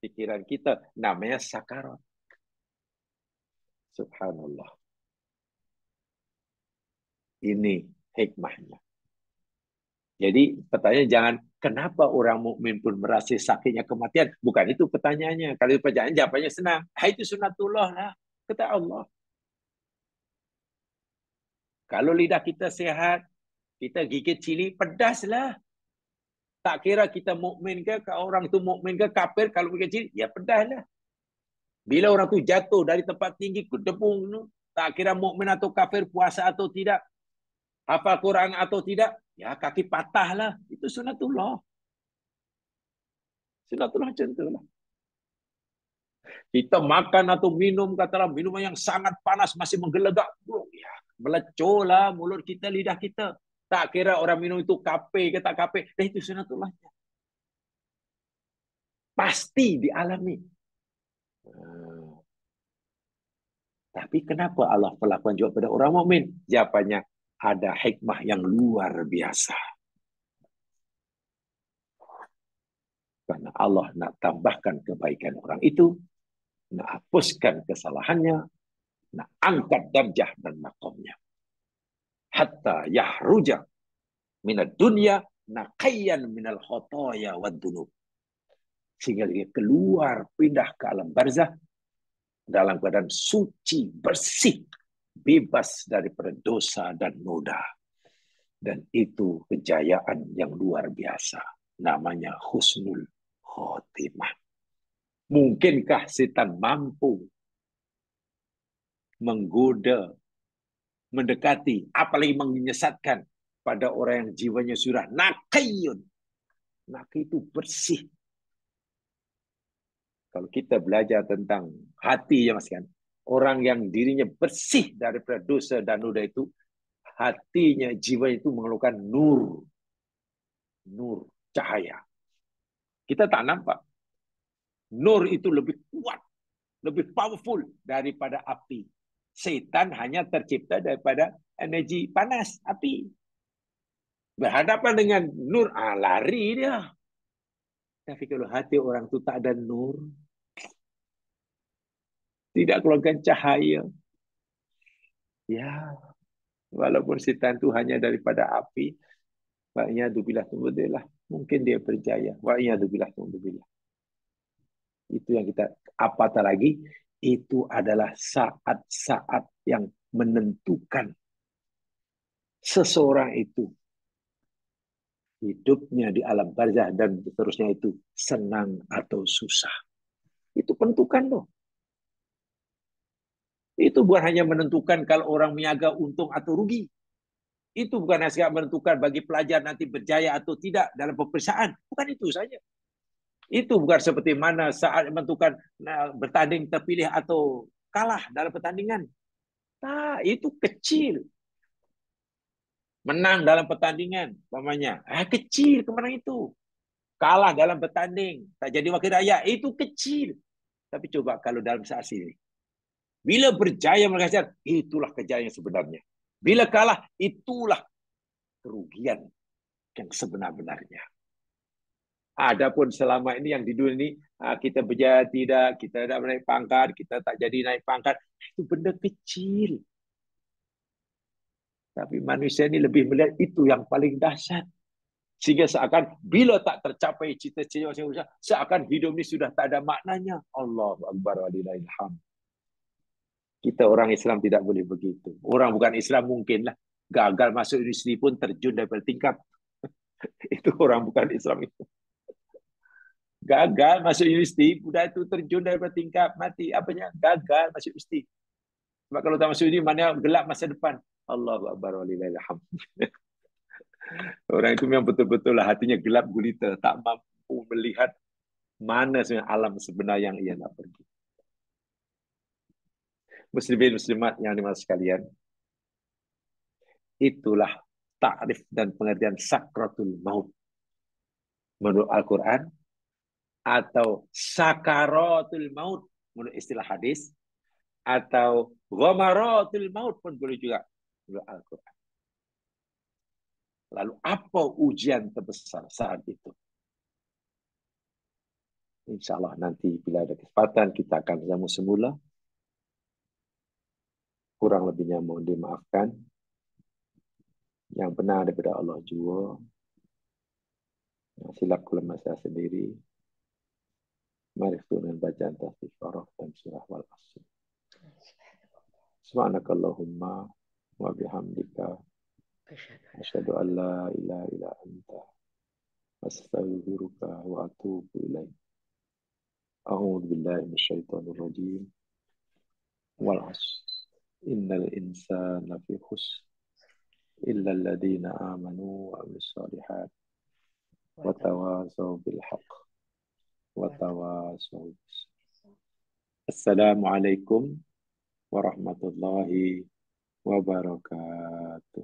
[SPEAKER 1] Pikiran kita namanya sakarat. Subhanallah. Ini hikmahnya. Jadi pertanyaan jangan kenapa orang mukmin pun merasa sakitnya kematian. Bukan itu pertanyaannya. Kalau pertanyaan jawabannya senang. Itu sunatullah lah. Kata Allah. Kalau lidah kita sehat, kita gigit cili, pedaslah. Tak kira kita mukmin ke, orang tu mukmin ke, kafir, kalau gigit cili, ya pedaslah. Bila orang tu jatuh dari tempat tinggi, kedebung, tak kira mukmin atau kafir, puasa atau tidak, hafal Quran atau tidak, ya kaki patahlah. Itu sunatullah. Sunatullah macam itulah. Kita makan atau minum, katalah minuman yang sangat panas, masih menggelegak, ya, melecolah mulut kita, lidah kita. Tak kira orang minum itu kape ke tak kape, itu sunatullahnya. Pasti dialami. Tapi kenapa Allah perlakuan juga pada orang mukmin? Jawabannya ada hikmah yang luar biasa. Karena Allah nak tambahkan kebaikan orang itu, nak hapuskan kesalahannya, nak angkat darjah dan makamnya. Hatta yahruja minad dunya naqayyan minal khotoya wad dunub. Sehingga dia keluar, pindah ke alam barzah dalam keadaan suci, bersih, bebas daripada dosa dan noda. Dan itu kejayaan yang luar biasa. Namanya husnul khotimah. Mungkinkah setan mampu menggoda, mendekati, apalagi menyesatkan pada orang yang jiwanya sudah naqiyun. Naqi itu bersih. Kalau kita belajar tentang hati ya Mas kan, orang yang dirinya bersih daripada dosa dan noda itu, hatinya, jiwanya itu mengeluarkan nur, cahaya. Kita tak nampak. Nur itu lebih kuat, lebih powerful daripada api. Setan hanya tercipta daripada energi panas, api. Berhadapan dengan nur, lari dia. Tapi kalau hati orang itu tak ada nur, tidak keluarkan cahaya, ya, walaupun setan itu hanya daripada api, wa'iyadzubillah, mungkin dia berjaya. Wa'iyadzubillah. Itu yang kita, apatah lagi, itu adalah saat-saat yang menentukan seseorang itu hidupnya di alam barzah dan seterusnya itu senang atau susah. Itu penentukan loh. Itu bukan hanya menentukan kalau orang niaga untung atau rugi. Itu bukan hanya menentukan bagi pelajar nanti berjaya atau tidak dalam peperiksaan. Bukan itu saja. Itu bukan seperti mana saat menentukan bertanding terpilih atau kalah dalam pertandingan. Nah, itu kecil. Menang dalam pertandingan, umpamanya. Kecil kemenangan itu. Kalah dalam bertanding, tak jadi wakil rakyat, itu kecil. Tapi coba kalau dalam saat ini, bila berjaya menghasilkan, itulah kejayaan yang sebenarnya. Bila kalah, itulah kerugian yang sebenar-benarnya. Adapun selama ini yang di dunia ini, kita berjaya tidak, kita tidak naik pangkat, kita tak jadi naik pangkat, itu benda kecil. Tapi manusia ini lebih melihat itu yang paling dahsyat. Sehingga seakan bila tak tercapai cita-cita manusia, seakan hidup ini sudah tak ada maknanya. Allahu Akbar walillahil hamd. Kita orang Islam tidak boleh begitu. Orang bukan Islam mungkinlah gagal masuk universiti pun terjun daripada tingkap. Itu orang bukan Islam itu. Gagal masuk universiti, budak itu terjun daripada tingkap, mati. Apanya? Gagal masuk universiti. Sebab kalau tak masuk universiti, mana gelap masa depan. Allahu Akbar walillahil hamd. Orang itu memang betul-betul lah hatinya gelap gulita, tak mampu melihat mana sebenarnya alam sebenar yang ia nak pergi. Muslimin muslimat yang dimaksud sekalian, itulah takrif dan pengertian sakratul maut menurut Al-Quran, atau sakaratul maut menurut istilah hadis, atau ghamaratul maut pun boleh juga menurut Al-Quran. Lalu apa ujian terbesar saat itu? InsyaAllah nanti bila ada kesempatan kita akan bertemu semula. Kurang lebihnya mohon dimaafkan. Yang benar daripada Allah jua. Silap kelemahan saya sendiri. Mari dengan bacaan tasbih Araf dan surah wal asr. Subhanakallahumma wa bihamdika asyhadu an la ilaha illa anta astaghfiruka wa atubu ilaik. A'udzu billahi minasyaitonir rajim. Wal asr. Innal insana lafi khusr illa alladziina aamanu wa 'amilus shalihat wa tawassaw bil haqq wa tawassaw bis sabr. Assalamualaikum warahmatullahi wabarakatuh.